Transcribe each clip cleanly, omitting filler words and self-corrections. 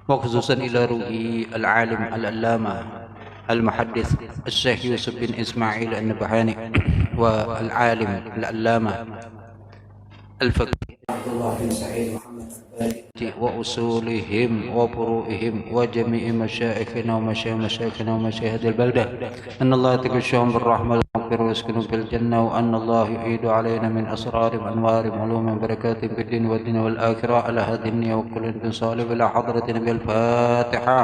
وخصوصا إلى روحي العالم العلامة المحدث الشيخ يوسف بن إسماعيل النبهاني والعالم العلامة الفقيه عبد الله بن سعيد محمد البالي وأصولهم وفروعهم وجميع مشايخنا ومشايخنا ومشايخ هذه البلدة أن الله يتغشاهم بالرحمة والمغفرة ويسكنهم في الجنة وأن الله يعيد علينا من أسرار وأنوار وعلوم وبركات في الدين والدين والآخرة على هذه النية وكل صالح إلى حضرة النبي الفاتحة.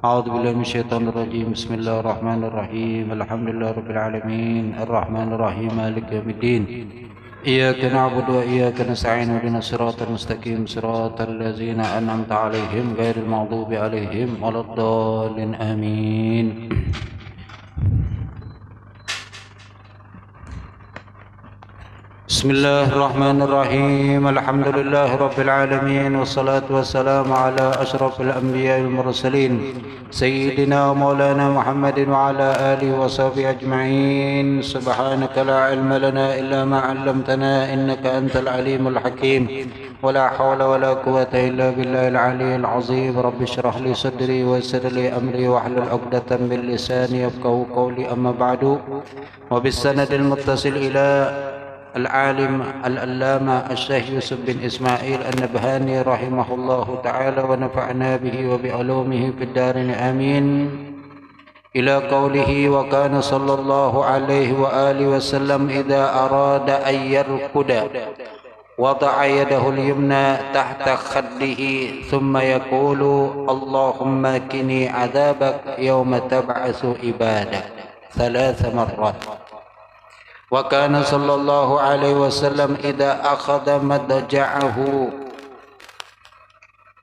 أعوذ بالله من الشيطان الرجيم. بسم الله الرحمن الرحيم. الحمد لله رب العالمين الرحمن الرحيم مالك يوم الدين إياك نعبد وإياك نستعين اهدنا الصراط المستقيم صراط الذين أنعمت عليهم غير المغضوب عليهم ولا الضالين آمين. بسم الله الرحمن الرحيم. الحمد لله رب العالمين والصلاة والسلام على أشرف الأنبياء والمرسلين سيدنا ومولانا محمد وعلى آله وصحبه أجمعين. سبحانك لا علم لنا إلا ما علمتنا إنك أنت العليم الحكيم ولا حول ولا قوة إلا بالله العلي العظيم. رب اشرح لي صدري ويسر لي أمري واحلل عقدة من لساني يفقهوا قولي. أما بعد، وبالسند المتصل إلى العالم العلامة الشيخ يوسف بن إسماعيل النبهاني رحمه الله تعالى ونفعنا به وبعلومه في الدارين آمين، إلى قوله: وكان صلى الله عليه وآله وسلم إذا أراد أن يرقد وضع يده اليمنى تحت خده ثم يقول: اللهم قني عذابك يوم تبعث عبادك 3 مرات. وكان صلى الله عليه وسلم إذا أخذ مضجعه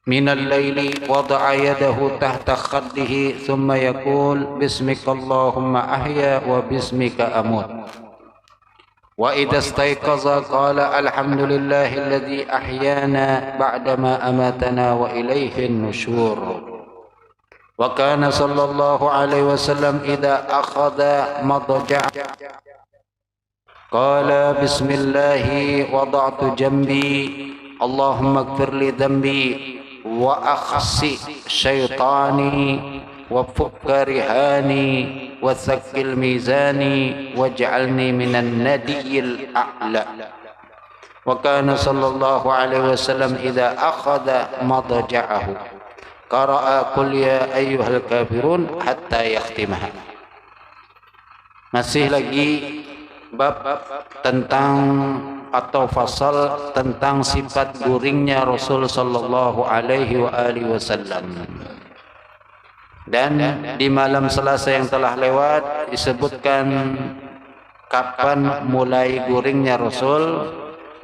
من الليل وضع يده تحت خده ثم يقول: باسمك اللهم أحيا وباسمك أموت. وإذا استيقظ قال: الحمد لله الذي أحيانا بعدما أماتنا وإليه النشور. وكان صلى الله عليه وسلم إذا أخذ مضجعه قال: بسم الله وضعت جنبي اللهم اغفر لي ذنبي وأخسي شيطاني وفك رهاني وثقل ميزاني واجعلني من الندي الأعلى. وكان صلى الله عليه وسلم إذا أخذ مضجعه قرأ قل يا أيها الكافرون حتى يختمها. Masih lagi bab tentang atau fasal tentang sifat guringnya Rasul sallallahu alaihi wa alihi wasallam. Dan di malam Selasa yang telah lewat disebutkan kapan mulai guringnya Rasul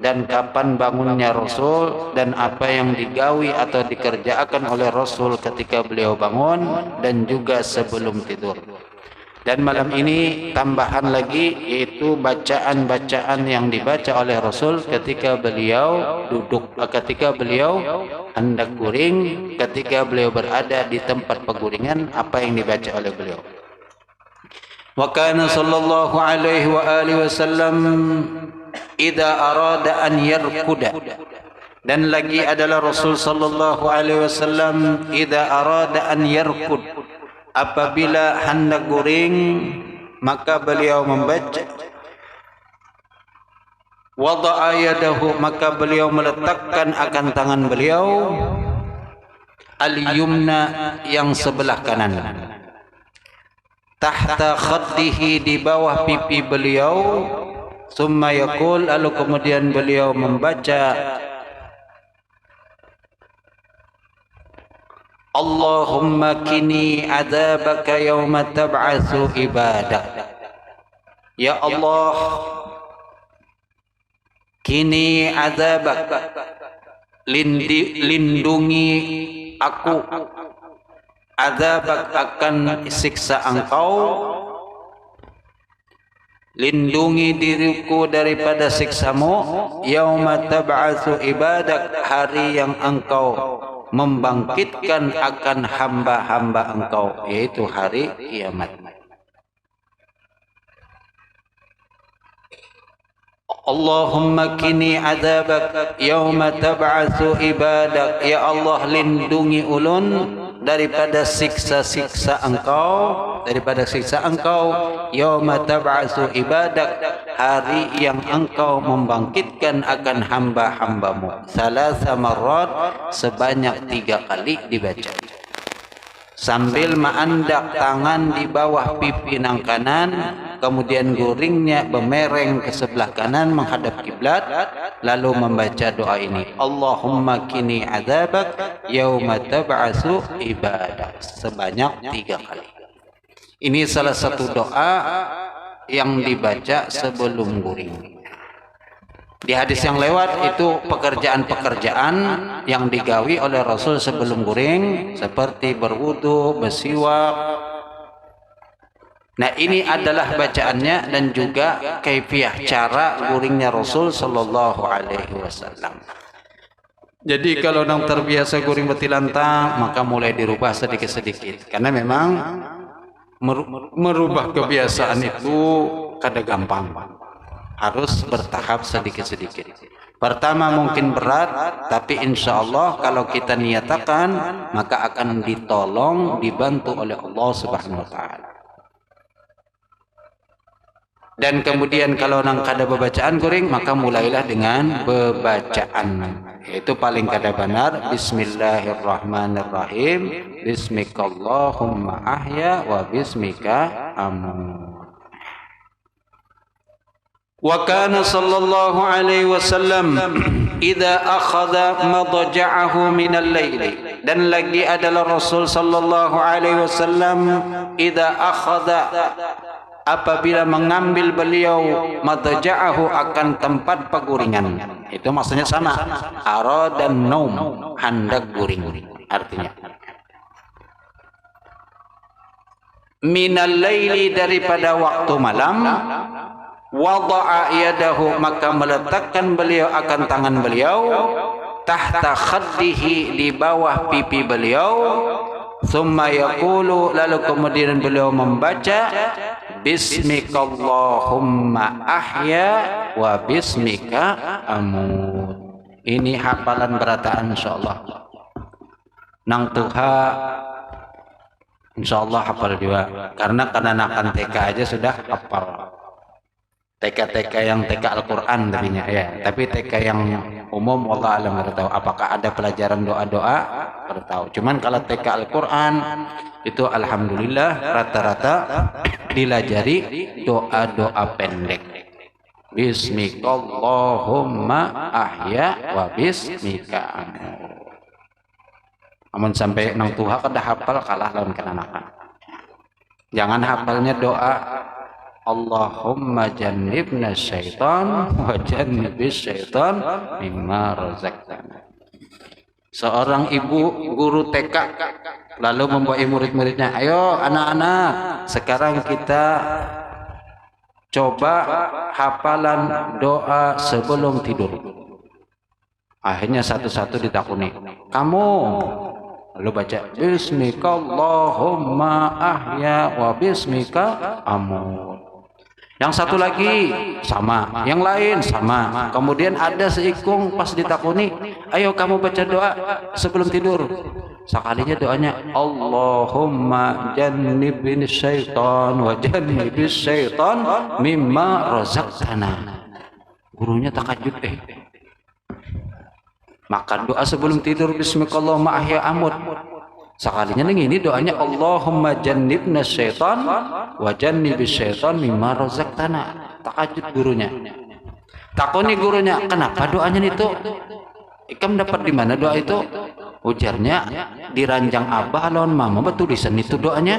dan kapan bangunnya Rasul dan apa yang digawi atau dikerjakan oleh Rasul ketika beliau bangun dan juga sebelum tidur. Dan malam ini tambahan lagi, yaitu bacaan-bacaan yang dibaca oleh Rasul ketika beliau duduk, ketika beliau hendak guring, ketika beliau berada di tempat peguringan, apa yang dibaca oleh beliau. Wa kana sallallahu alaihi wa alihi wasallam idza arada an yarkuda. Dan lagi adalah Rasul sallallahu alaihi wasallam idza arada an yarkud, apabila hendak guring maka beliau membaca, wada'a yadahu, maka beliau meletakkan akan tangan beliau al-yumna, yang sebelah kanan, tahta khaddihi, di bawah pipi beliau, summa yaqul, lalu kemudian beliau membaca, Allahumma kini adzabaka yawma tab'atsu ibadak. Ya Allah, kini adzabak, lindungi aku, adzabak, akan siksa engkau, lindungi diriku daripada siksamu, yauma tab'atsu ibadak, hari yang engkau membangkitkan akan hamba-hamba engkau, yaitu hari kiamat. Allahumma kini adzabak yauma tab'atsu ibadak. Ya Allah, lindungi ulun daripada siksa-siksa engkau, yauma tab'atsu ibadak, hari yang engkau membangkitkan akan hamba-hambamu. Salasa marrat, sebanyak 3 kali dibaca sambil menandak tangan di bawah pipi nang kanan, kemudian guringnya bemereng ke sebelah kanan menghadap kiblat, lalu membaca doa ini, Allahumma kini adzabak yauma tab'atsu ibadak, sebanyak 3 kali. Ini salah satu doa yang dibaca sebelum guring. Di hadis yang lewat itu pekerjaan-pekerjaan yang digawi oleh Rasul sebelum guring, seperti berwudu, bersiwak. Nah, ini adalah bacaannya dan juga kaifiah cara guringnya Rasul sallallahu alaihi wasallam. Jadi kalau nang terbiasa guring betilantang, maka mulai dirubah sedikit-sedikit. Karena memang merubah kebiasaan itu kada gampang. Harus bertahap sedikit-sedikit. Pertama mungkin berat, tapi insya Allah kalau kita niatakan, maka akan ditolong, dibantu oleh Allah Subhanahu wa Ta'ala. Dan kemudian kalau nang kada bebacaan guring, maka mulailah dengan bebacaan. Itu paling kada benar, Bismillahirrahmanirrahim, Bismikallahumma ahya wa bismika amut. Wa kana sallallahu alaihi wasallam idza akhadha madja'ahu min al-lail, dan lagi adalah Rasul sallallahu alaihi wasallam idza akhadha, apabila mengambil beliau madja'ahu, akan tempat peguringan. Itu maksudnya sama, arada naum, hendak guring artinya. Minal laili, daripada waktu malam, wada'a yadahu, maka meletakkan beliau akan tangan beliau, tahta khaddihi, di bawah pipi beliau, thumma yaqulu, lalu kemudian beliau membaca, Bismikallahumma ahya wa bismika amut. Ini hafalan berataan insyaallah. Nang tuha insyaallah hafal juga, karena kananakan TK aja sudah hafal. TK yang TK Al-Quran tadinya ya, tapi TK yang umum wallah alam nggak tahu apakah ada pelajaran doa-doa, nggak tahu. Cuman kalau TK Al-Quran itu alhamdulillah rata-rata dilajari doa-doa pendek. Bismikallahumma ahya wa bismika amut. Amun sampai nang tuha kada hafal, kalah lawan kananakan. Jangan hafalnya doa Allahumma jannibna syaitan wa jannibis syaitan mimma razaqtana. Seorang ibu guru TK lalu membawa murid-muridnya, ayo anak-anak, sekarang kita coba hafalan doa sebelum tidur. Akhirnya satu-satu ditakuni, kamu lalu baca Bismikallahumma ahya wa bismika amut. Yang satu lagi sama, yang lain sama. Kemudian ada seikung pas ditakuni, ayo kamu baca doa sebelum tidur. Sekalinya doanya Allahumma jannibni syaitan wa jannibis syaitan mimma razaqtana. Gurunya takajub, makan doa sebelum tidur Bismikallahumma ahya amut. Sekalinya ini doanya Allahumma jannibna syaitan wa jannibis syaitan mimma razaqtana. Takajub gurunya. Takoni gurunya, kenapa doanya itu? Ikam dapat di mana doa itu? Ujarnya di ranjang abah lawan mama, betul tulisan itu doanya.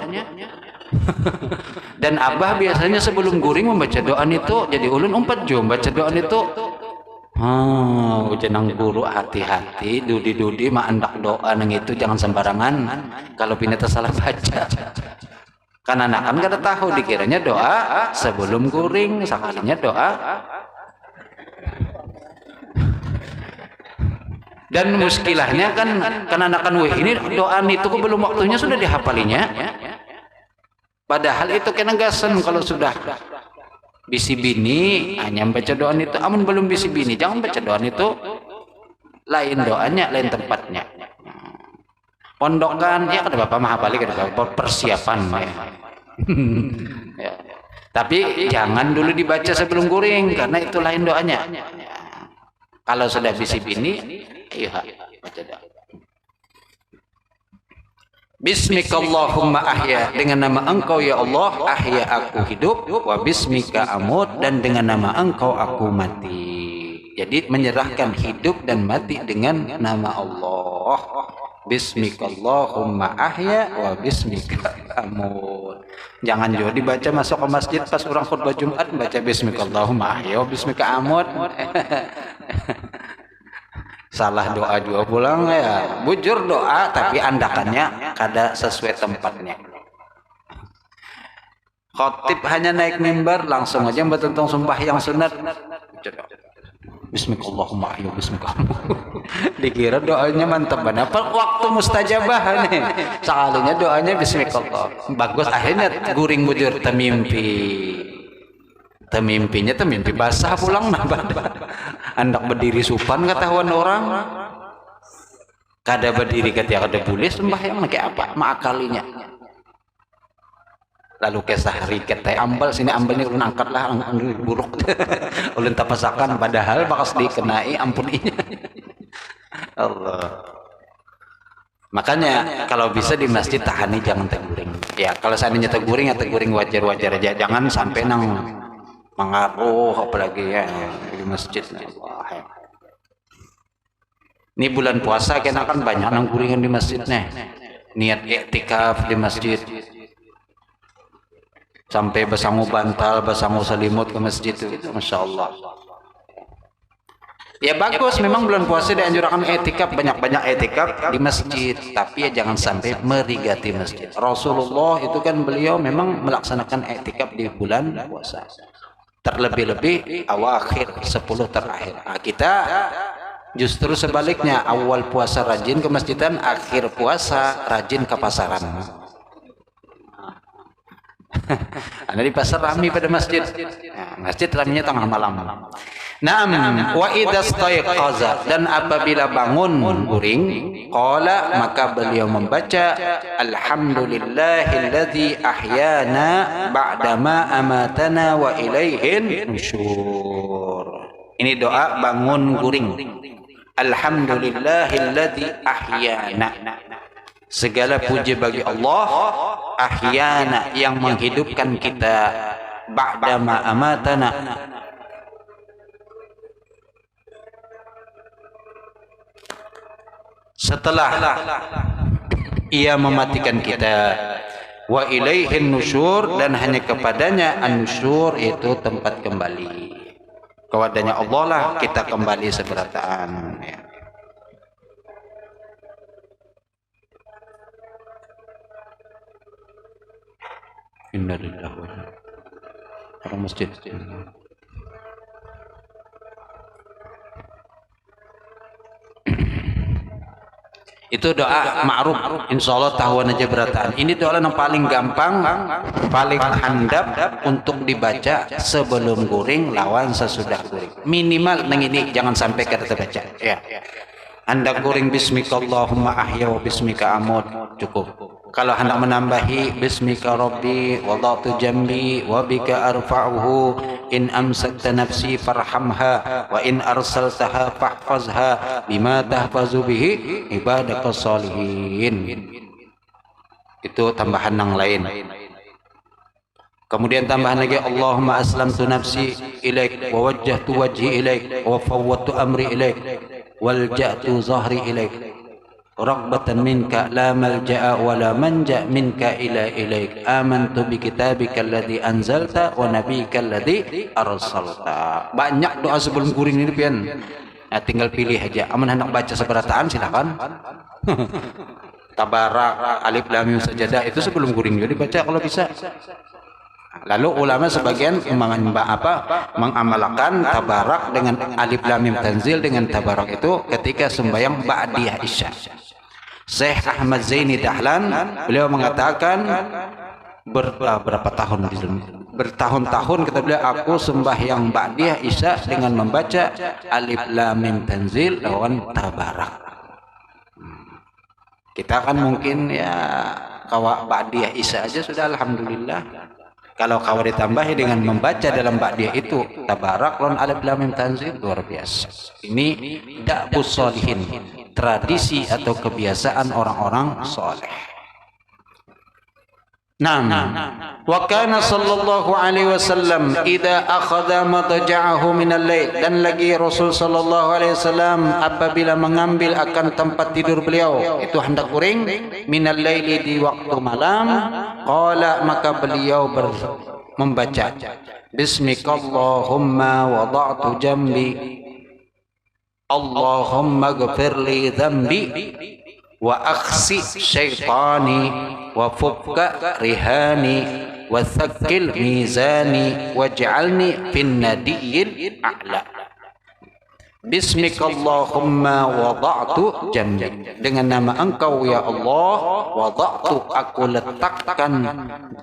Dan abah biasanya sebelum guring membaca doa itu, jadi ulun 4 jam baca doa itu. Ujanang guru, hati-hati, dudi-dudi mah andak doa nang itu jangan sembarangan. Kalau pindah salah baca, kan anak-anak kada tahu, dikiranya doa sebelum guring, sekalinya doa. Dan muskilahnya kan anak-anak ini doa itu belum waktunya sudah dihafalinya. Padahal itu kena gasan kalau sudah bisi bini hanya baca doa itu. Amun belum bisi bini jangan baca doa itu, lain doanya, lain tempatnya. Pondokan ya kada bapak mah balik kada persiapan ya. Ya. Tapi jangan dulu dibaca sebelum guring karena itu lain doanya. Ya. Kalau sudah bisi bini, ayo baca doa. Bismikallahumma ahya, dengan nama engkau ya Allah ahya aku hidup, wa bismika amut, dan dengan nama engkau aku mati. Jadi menyerahkan hidup dan mati dengan nama Allah. Bismikallahumma ahya wa bismika amut. Jangan juga dibaca masuk ke masjid pas orang khutbah Jumat baca bismikallahumma ahya wa bismika amut. Salah doa juga pulang ya. Bujur doa tapi andakannya kada sesuai tempatnya. Khotib hanya naik mimbar langsung aja bertentang sumpah yang sunat. Bismillahirrahmanirrahim ya bismillah. Dikira doanya mantap banget. Waktu mustajabah nih. Sekalinya doanya bismillah. Bagus akhirnya guring bujur temimpi. Temimpi basah pulang nah andak berdiri supan ketahuan orang kada berdiri ketika kada boleh sembahyang lagi apa maakalinya lalu kesahari kita ambal sini ambalnya ulun angkat lah buruk ulun tapasakan padahal bakas dikenai ampuninya Allah. Makanya kalau bisa di masjid tahani jangan teguring ya, kalau seandainya teguring ya teguring wajar-wajar aja, jangan sampai nang mengaruh apalagi ya di masjid. Ini bulan puasa kena kan banyak nang guringan di masjid nih. Niat iktikaf di masjid. Sampai besangu bantal, besangu selimut ke masjid itu, Masya Allah. Ya bagus, memang bulan puasa dianjurkan iktikaf, banyak-banyak iktikaf di masjid, tapi ya jangan sampai merigati masjid. Rasulullah itu kan beliau memang melaksanakan iktikaf di bulan puasa. Terlebih-lebih awakhir 10 terakhir. Nah, kita justru sebaliknya, awal puasa rajin ke masjidan, akhir puasa rajin ke pasaran. Ada di pasar rami pada masjid. Nah, masjid raminya tengah malam. Naam wa idastaiqaza, dan apabila bangun guring, qala maka beliau membaca alhamdulillahilladzi ahyana ba'dama amatana wa ilaihin nusyur. Ini doa bangun guring. Alhamdulillahilladzi ahyana, segala puji bagi Allah, ahyana yang menghidupkan kita, ba'dama amatana, setelah ia mematikan kita, wa ilaihin nusyur, dan hanya kepadanya an-nusyur, itu tempat kembali. Kepadanya Allah lah kita kembali seberataan ya. Innalillahi wa inna ilaihi masjid. Itu doa ma'ruf, insyaallah tahuan aja berataan. Ini doa yang paling gampang, paling handap untuk dibaca sebelum guring lawan sesudah guring. Minimal nang ini jangan sampai kada terbaca ya. Anda guring bismikallahumma ahya wa bismika amut cukup. Kalau hendak menambahi bismika rabbi wada'tu jambi wa bika arfa'uhu in amsakta nafsi farhamha wa in arsaltaha fahfazha bima tahfazu bihi ibadaka sholihin. Itu tambahan yang lain. Kemudian tambahan lagi Allahumma aslamtu nafsi ilaik wa wajjahtu wajhi ilaik wa fawwadtu amri ilaik walja'tu zahri ilaik raghbatan minka la malja'a wa la manja minka ila ilaik amantu bi kitabika alladhi anzalta wa nabiyyika alladhi arsalta. Banyak doa sebelum guring ini pian. Nah, tinggal pilih aja. Aman hendak baca seberataan silakan. Tabarak, alif lam mim sajadah itu sebelum guring juga dibaca kalau bisa. Lalu ulama sebagian mengamalkan tabarak dengan alif lam mim tanzil dengan tabarak itu ketika sembahyang ba'diyah isya. Syekh Ahmad Zaini Dahlan beliau mengatakan berapa tahun di bertahun-tahun kita bilang aku sembahyang ba'diyah isya dengan membaca alif lam mim tanzil lawan tabarak. Kita kan mungkin ya kawa ba'diyah isya aja sudah alhamdulillah. Kalau kau ditambahi dengan membaca dalam ba'diyah itu tabarak lawan alif lam mim tanzil, luar biasa. Ini da'bus sholihin, tradisi atau kebiasaan orang-orang soleh. Naam. Wa kana sallallahu alaihi wasallam idza akhadha madja'ahu min al-lail, dan lagi Rasul sallallahu alaihi wasallam apabila mengambil akan tempat tidur beliau itu hendak kuring min al-laili di waktu malam, qala maka beliau membaca bismikallahumma wada'tu jambi Allahumma ghfirli dhanbi wa akhsi syaitani wa fukka rihani wa thaqqil mizani waj'alni fin nadiyil a'la. Bismikallahumma wada'tu jambi, dengan nama engkau ya Allah wada'tu aku letakkan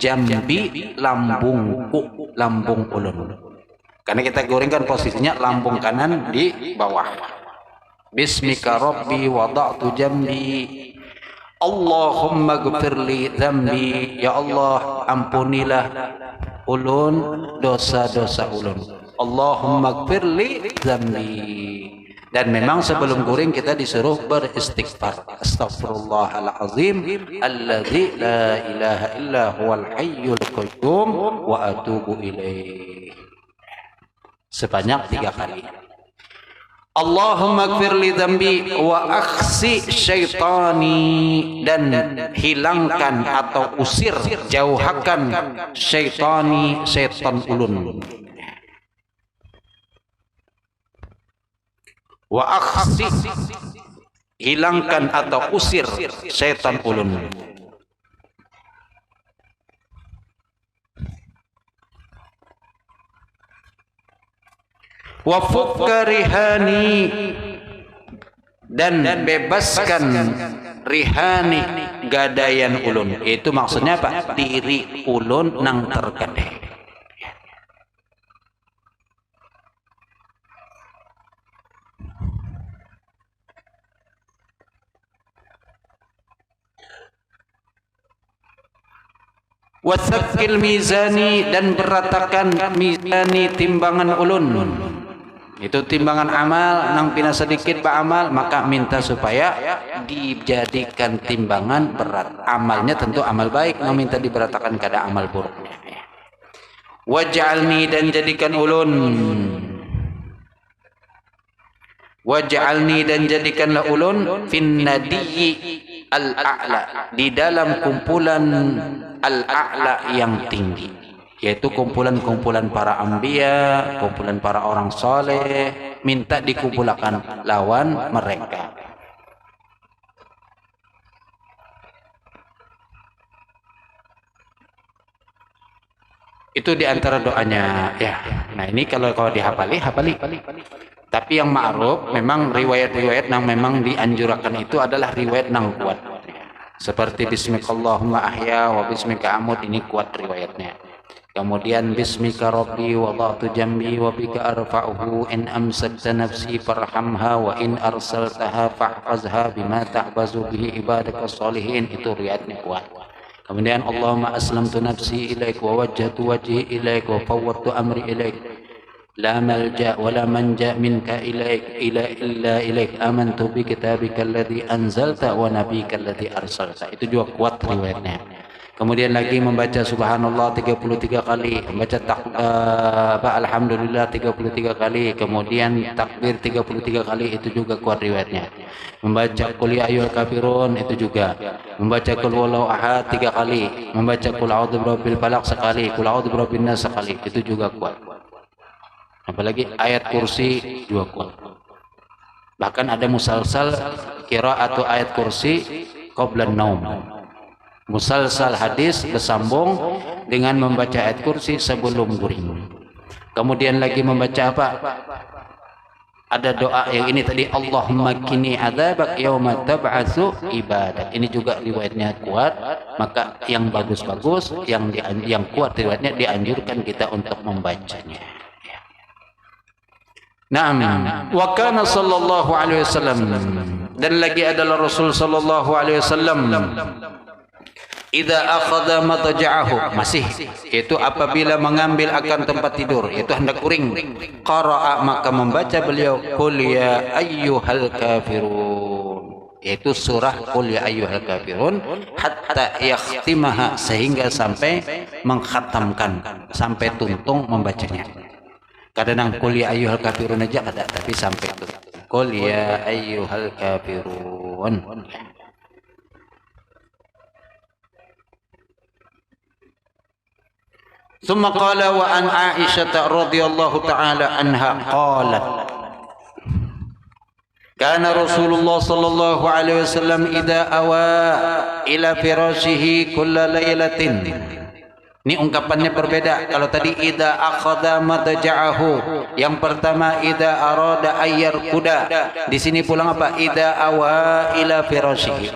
jambi lambungku, lambung ulun, karena kita goringkan posisinya lambung kanan di bawah. Bismika rabbi wada'tu jambi Allahumma gfirli dhambi, ya Allah ampunilah ulun dosa-dosa ulun. Allahumma gfirli dhambi. Dan memang sebelum guring kita disuruh beristighfar. Astaghfirullahalazim alladzi la ilaha illa huwal hayyul qayyum wa atubu ilaih. Sebanyak 3 kali. Allahumma gfirli dhambi wa akhsi syaitani, dan hilangkan atau usir, jauhakan syaitani, syaitan ulun. Wa akhsi, hilangkan atau usir syaitan ulun. Wa fukka rihani, dan bebaskan rihani gadayan ulun. Itu maksudnya apa? Diri ulun nang tergadai. Wa thaqqil mizani, dan beratakan mizani timbangan ulun. Itu timbangan amal nang pina sedikit ba amal, maka minta supaya dijadikan timbangan berat. Amalnya tentu amal baik, nang minta diberatakan kada amal buruknya. Waj'alni, dan jadikan ulun. Waj'alni, dan jadikanlah ulun fin nadiyyi al-a'la, di dalam kumpulan al-a'la yang tinggi, yaitu kumpulan-kumpulan para anbiya, kumpulan para orang soleh, minta dikumpulkan lawan mereka. Itu diantara doanya ya. Nah ini kalau dihafali. Tapi yang ma'ruf memang riwayat-riwayat yang memang dianjurkan itu adalah riwayat yang kuat. Seperti bismikallahumma ahya wa bismika amut, ini kuat riwayatnya. Kemudian bismika rabbi wada'tu jambi wa bika arfa'uhu in amsakta nafsi farhamha wa in arsaltaha fahfazha bima tahbazu bihi ibadaka sholihin, itu riwayatnya kuat. Kemudian Allahumma aslamtu nafsi ilaik wa wajjahtu wajhi ilaik wa fawwadtu amri ilaik la malja wa la manja minka ilaik illa ilaik amantu bi kitabika alladhi anzalta wa nabiyyika alladhi arsalta. Itu juga kuat riwayatnya. Kemudian lagi membaca subhanallah 33 kali, membaca alhamdulillah 33 kali, kemudian takbir 33 kali, itu juga kuat riwayatnya. Membaca qul ya ayyuhal kafirun, itu juga. Membaca qul huwallahu ahad 3 kali, membaca qul a'udzu birabbil falaq sekali, qul a'udzu birabbin nas sekali, itu juga kuat. Apalagi ayat kursi juga kuat. Bahkan ada musalsal qiraatu ayat kursi qabla naum. Musalsal hadis bersambung dengan membaca ayat kursi sebelum guring. Kemudian lagi membaca apa? Ada doa yang ini tadi, Allahumma qini adzabak yauma tab'atsu ibadak. Ini juga riwayatnya kuat, maka yang bagus-bagus, yang kuat riwayatnya dianjurkan kita untuk membacanya. Naam, wa kana sallallahu alaihi wasallam, dan lagi adalah Rasul sallallahu alaihi wasallam, idza akhadha madja'ahu, masih itu apabila mengambil akan tempat tidur, itu hendak uring, qara'a, maka membaca beliau qul ya ayyuhal kafirun, yaitu surah qul ya ayyuhal kafirun, hatta yakhtimaha, sehingga sampai mengkhatamkan, sampai tuntung membacanya. Kadang qul ya ayyuhal kafirun aja ada, tapi sampai itu qul ya ayyuhal kafirun. ثم قال وعن عائشة رضي الله تعالى عنها قالت كان رسول الله صلى الله عليه وسلم إذا أوى إلى فراشه كل ليلة. Ini ungkapannya berbeda. Kalau tadi idza akhadha madja'ahu, yang pertama idza arada ayyar kuda, di sini pulang apa? Idza awa ila firashihi.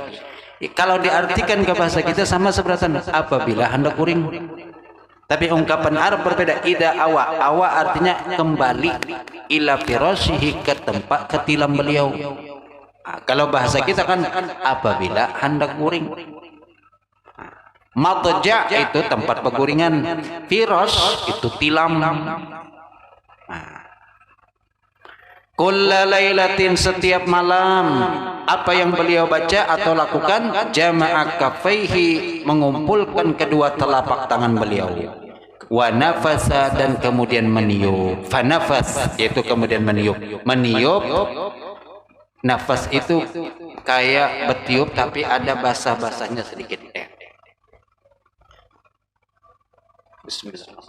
Kalau diartikan ke bahasa kita sama seperti apabila hendak uring. Tapi ungkapan Arab berbeda. Ida awa, awa artinya kembali, ila firashihi, ke tempat ketilam beliau. Nah, kalau bahasa kita kan apabila hendak uring. Madja itu tempat peguringan, firash itu tilam. Kulla lailatin, setiap malam, apa yang beliau baca atau lakukan? Jama'a kaffaihi, mengumpulkan kedua telapak tangan beliau. Wa nafasa, dan kemudian meniup. Fanafas, yaitu kemudian meniup. Meniup, nafas itu kayak bertiup tapi ada basah-basahnya sedikit. Bismillah.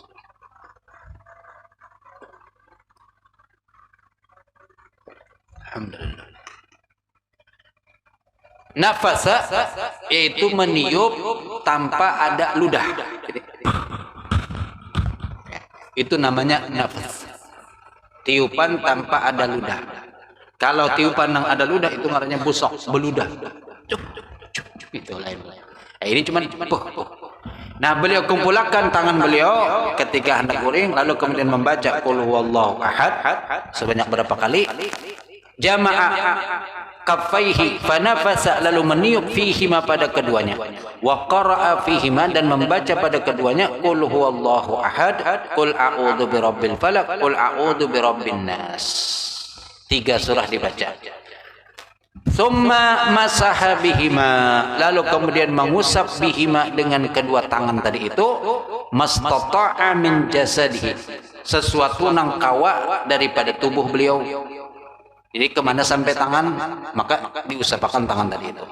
Alhamdulillah. Nafasa yaitu meniup tanpa ada ludah. Itu namanya nafas. Tiupan tanpa ada ludah. Kalau tiupan yang ada ludah itu namanya busok, beludah. Itu lain. Ini cuma Nah, beliau kumpulkan tangan beliau ketika hendak uring, lalu kemudian membaca qul huwallahu ahad sebanyak berapa kali? Jama'a kaffaihi fanafasa, lalu meniup fihima, pada keduanya. Wa qara'a fihima, dan membaca pada keduanya qul huwallahu ahad, qul a'udzu birabbil falaq, qul a'udzu birabbin nas. 3 surah dibaca. Summa masaha bihima, lalu kemudian mengusap bihima, dengan kedua tangan tadi itu, mastata'a min jasadihi, sesuatu nang kawa daripada tubuh beliau. Jadi kemana sampai tangan, maka diusapakan tangan tadi itu.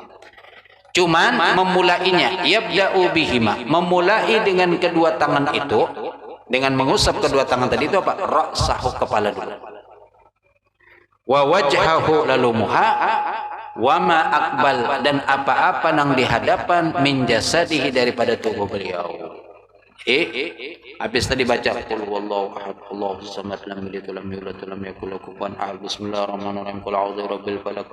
Cuman memulainya, yabda'u bihima, memulai dengan kedua tangan itu, dengan mengusap kedua tangan tadi itu apa? Ra'sahu, kepala dulu. Wa wajhahu, lalu muha, wa ma akbal, dan apa-apa nang di hadapan, min jasadihi, daripada tubuh beliau. Habis tadi baca qul huwallahu ahad Allahus samad lam yalid walam yulad walam yakul lahu kufuwan ahad. Bismillahirrahmanirrahim. Qul a'udzu birabbil falaq,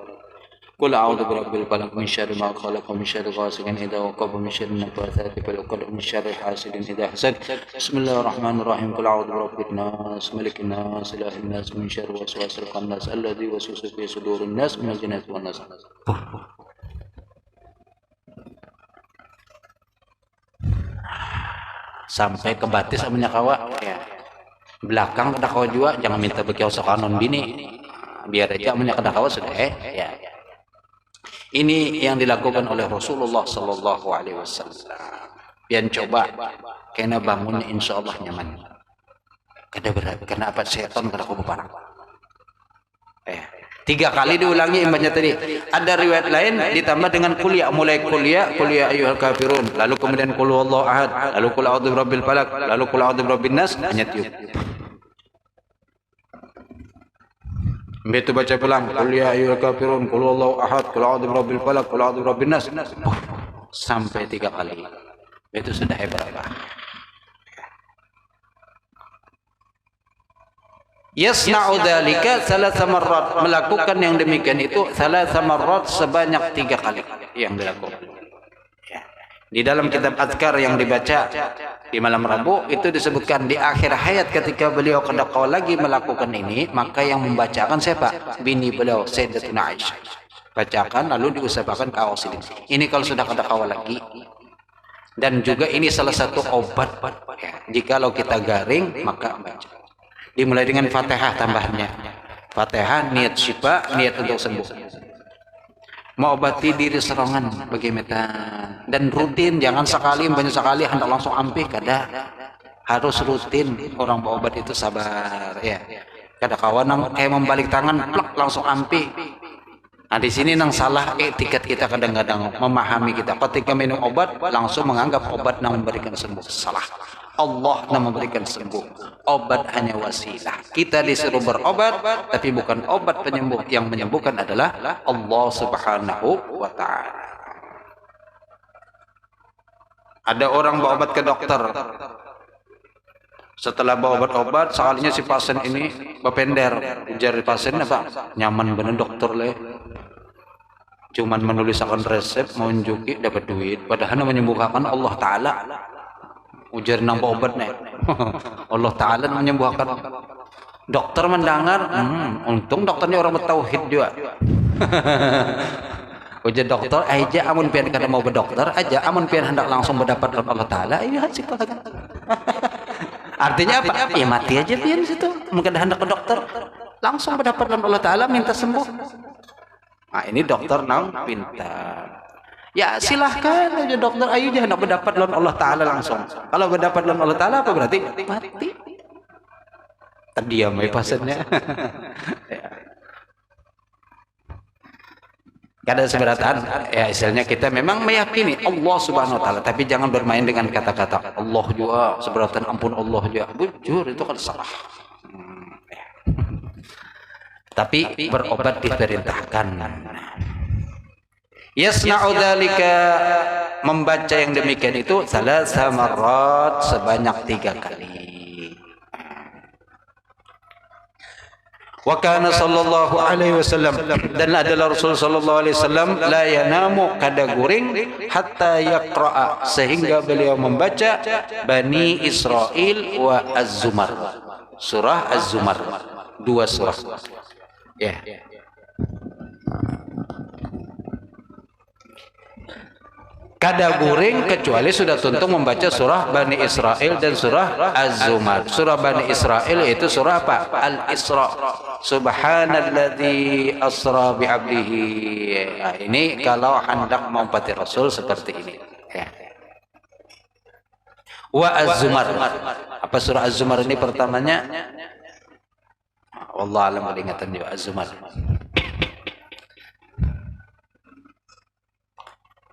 qul a'udzu birabbil falaq, min syarri ma khalaq, min syarri ghasiqin idza waqab, min syarri nafatsati fil 'uqad, min syarri hasidin idza hasad. Bismillahirrahmanirrahim. Qul a'udzu birabbin nas, malikin nas, ilahin nas, min syarri waswasil khannas alladzi yuwaswisu fi sudurin nas, minal jinnati wan nas. Sampai ke batis amanya kawa ya. Belakang kada kawa juga, jangan minta bekiau sokanon bini, biar aja amanya kada kawa sudah ya. Ini yang dilakukan oleh Rasulullah sallallahu alaihi wasallam. Pian coba kena bangun insyaallah nyaman. Kada berat, karena apa? Setan kada kubu parah. 3 kali diulangi imbasnya tadi. Ada riwayat lain ditambah dengan kuliah, mulai kuliah ayyuhal kafirun, lalu kemudian qul huwallahu ahad, lalu qul a'udzu birabbil falaq, lalu qul a'udzu birabbin nas, hanya tiup. Begitu baca pulang qul ya ayyuhal kafirun, qul huwallahu ahad, qul a'udzu birabbil falaq, qul a'udzu birabbin nas, sampai 3 kali. Itu sudah hebat. Yasna'u dzalika thalatha marrat, melakukan yang demikian itu thalatha marrat, sebanyak 3 kali yang dilakukan. Ya. Di dalam kitab Adhkar yang dibaca di malam Rabu itu disebutkan di akhir hayat ketika beliau kedakau lagi melakukan ini, maka yang membacakan siapa? Bini beliau Sayyidatuna Aisyah. Bacakan lalu diusahakan ke awas ini kalau sudah kedakau lagi. Dan juga ini salah satu obat ya. Jikalau kita garing maka baca. Dimulai dengan Fatihah tambahnya. Fatihah niat syifa, niat untuk sembuh. Mengobati diri serangan bagaimana, dan rutin, jangan sekali banyak sekali hendak langsung ampih, kada. Harus rutin orang berobat itu sabar ya. Kada kawan kayak membalik tangan plak langsung ampih. Nah di sini nang salah etiket kita kadang-kadang memahami kita ketika minum obat langsung menganggap obat yang memberikan sembuh. Salah. Allah yang memberikan sembuh. Obat hanya wasilah. Kita disuruh berobat, tapi bukan obat penyembuh. Yang menyembuhkan adalah Allah Subhanahu wa Ta'ala. Ada orang berobat ke dokter. Setelah bawa obat-obat, sekalinya si pasien ini berpender. Ujar pasien apa? Nyaman bener dokter le. Cuman menuliskan resep, menunjuki dapat duit. Padahal menyembuhkan Allah Ta'ala. Ujar nambah obat nih. Allah Ta'ala menyembuhkan. Dokter mendengar, untung dokternya orang bertauhid juga. Ujar dokter, aja amun pian kada mau berdokter, aja amun pian hendak langsung mendapat Allah Ta'ala, iya psikologi. Artinya apa? Ya mati aja pian situ. Mungkin hendak ke dokter, langsung mendapat Allah Ta'ala, minta sembuh. Nah ini dokter nang pintar. Ya silahkan aja dokter, ayo jangan mendapat lawan Allah Ta'ala langsung. Kalau mendapat lawan Allah Ta'ala apa berarti? Mati. Terdiam ya pasiennya. Gak ada seberatan. Ya istilahnya kita memang meyakini Allah Subhanahu Wa Ta'ala, tapi jangan bermain dengan kata-kata Allah juga, seberatan ampun Allah juga. Bujur itu kan salah. Tapi berobat diperintahkan. Yasna'u dzalika, membaca yang demikian itu salasah marrat, sebanyak 3 kali. Wa kana sallallahu alaihi wasallam, dan adalah Rasul sallallahu alaihi wasallam la yanamu, kada guring hatta yaqra'a, sehingga beliau membaca Bani Israil wa Az-Zumar. Surah Az-Zumar, 2 surah. Ya. Kada guring kecuali sudah tuntung membaca surah Bani Israil dan surah Az-Zumar. Surah Bani Israil itu surah apa? Al-Isra. Subhanalladzi asra bi'abdihi. Nah, ini kalau hendak mengumpati Rasul seperti ini. Ya. Wa Az-Zumar. Apa surah Az-Zumar ini pertamanya? Allah alam ingatan juga Az-Zumar.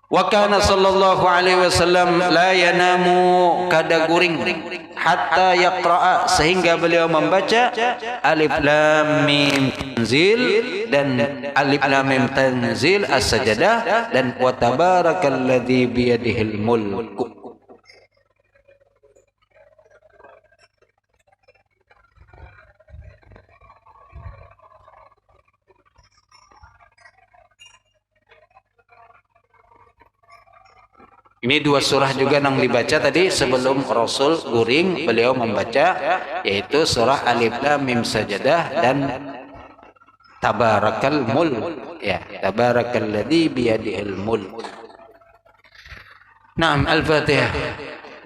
Wa kana sallallahu alaihi wasallam la yanamu, kada guring hatta yaqra'a, sehingga beliau membaca Alif Lam Mim Tanzil dan Alif Lam Mim Tanzil As-Sajdah dan wa tabarakalladzi biyadihil mulku. Ini 2 surah juga yang dibaca tadi sebelum Rasul guring, beliau membaca, yaitu surah Alif Lam Mim Sajdah dan Tabarakal Mulk. Ya, Tabarakalladzi biyadihil mulk. Naam, Al-Fatihah.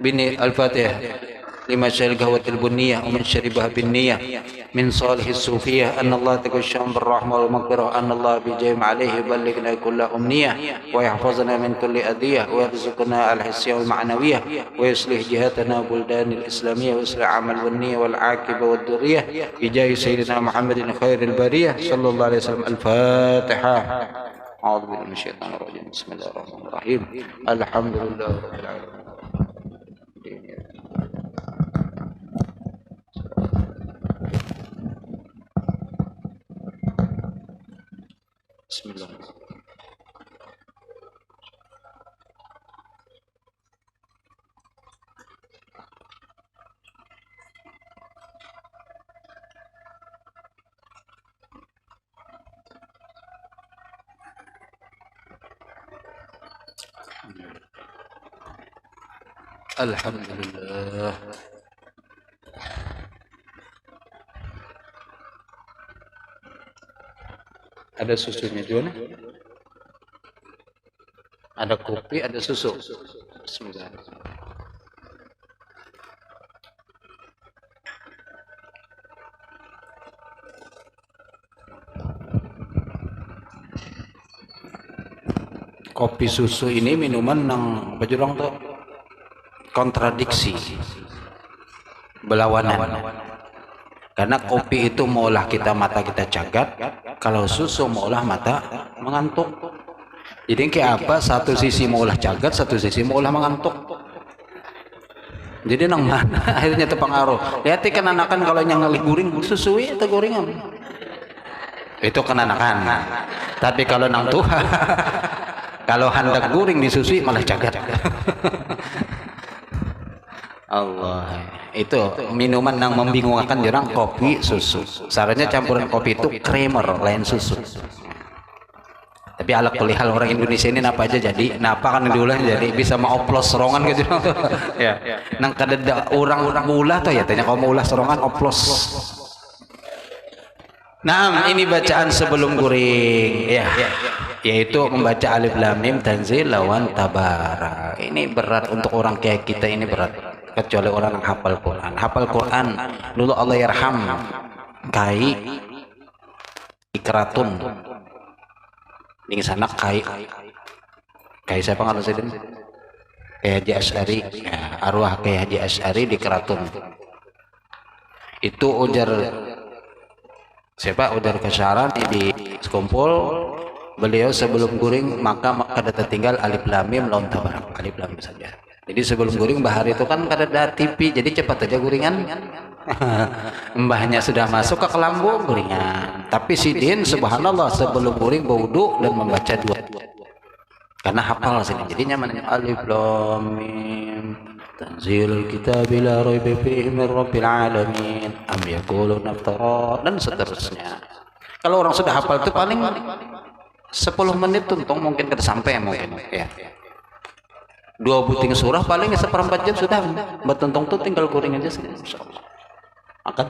Bini Al-Fatihah. لما شاء القهوة البنية ومن شربها بالنية من صالح الصوفية أن الله تكشف بالرحمة والمغفرة أن الله بجيم عليه يبلغنا كل أمنية ويحفظنا من كل أذية ويرزقنا الحسية والمعنوية ويصلح جهاتنا بلدان الإسلامية ويصلح عمل والنية والعاقبة والذرية بجاه سيدنا محمد خير البرية صلى الله عليه وسلم. الفاتحة. أعوذ بالله من الشيطان الرجيم. بسم الله الرحمن الرحيم. الحمد لله رب العالمين. Bismillah. Alhamdulillah. Ada susunya juga nih. Ada kopi, ada susu. Bismillah. Kopi susu ini minuman yang bajurong tuh kontradiksi, berlawanan. Karena kopi itu maulah kita mata kita cagat, kalau susu maulah mata mengantuk. Jadi kayak apa? Satu sisi maulah cagat, satu sisi maulah mengantuk. Jadi nang mana akhirnya terpengaruh. Lihat kenanakan kalau yang ngalih guring susu itu gorengan. Itu kenanakan. Tapi kalau nang Tuhan kalau hendak guring disusui malah cagat. Allah, itu minuman yang membingungkan orang kopi susu. Sarannya campuran kopi itu creamer lain susu. Tapi ala kulihal orang Indonesia ini napa aja jadi, napa kan diulah jadi bisa oplos serongan gitu. Ya. Nang kadeda orang-orang ulah tuh ya tanya kalau mau ulah serongan oplos. Nah, ini bacaan sebelum guring ya. Yaitu membaca alif lam mim tanzil lawan tabara. Ini berat untuk orang kayak kita, ini berat. Kecuali orang yang hafal Quran. Hafal Quran dulu Allah yarham kai ikratun. Ini sana kai siapa nggak tahu kayak Haji Asy'ari, ya, arwah kayak Haji Asy'ari di Keratun. Itu ujar siapa? Ujar Kasyaran di sekumpul. Beliau sebelum guring maka kada tertinggal alif lam mim lawan tabarak, alif lam mim saja. Jadi sebelum guring bahari itu kan kada ada TV, jadi cepat aja guringan. Mbahnya sudah masuk ke kelambu guringan. Tapi si Din subhanallah sebelum guring berwudu dan membaca dua. Karena hafal sini. Jadi nyaman alif lam mim tanzilul kitabi la raiba fihi min rabbil alamin am yaqulun iftara dan seterusnya. Kalau orang sudah hafal itu paling 10 menit tuntung mungkin kita sampai mungkin ya. 2 buting surah paling 1/4 jam sudah. Bertuntung tuh tinggal guring aja sih. Masyaallah. Maka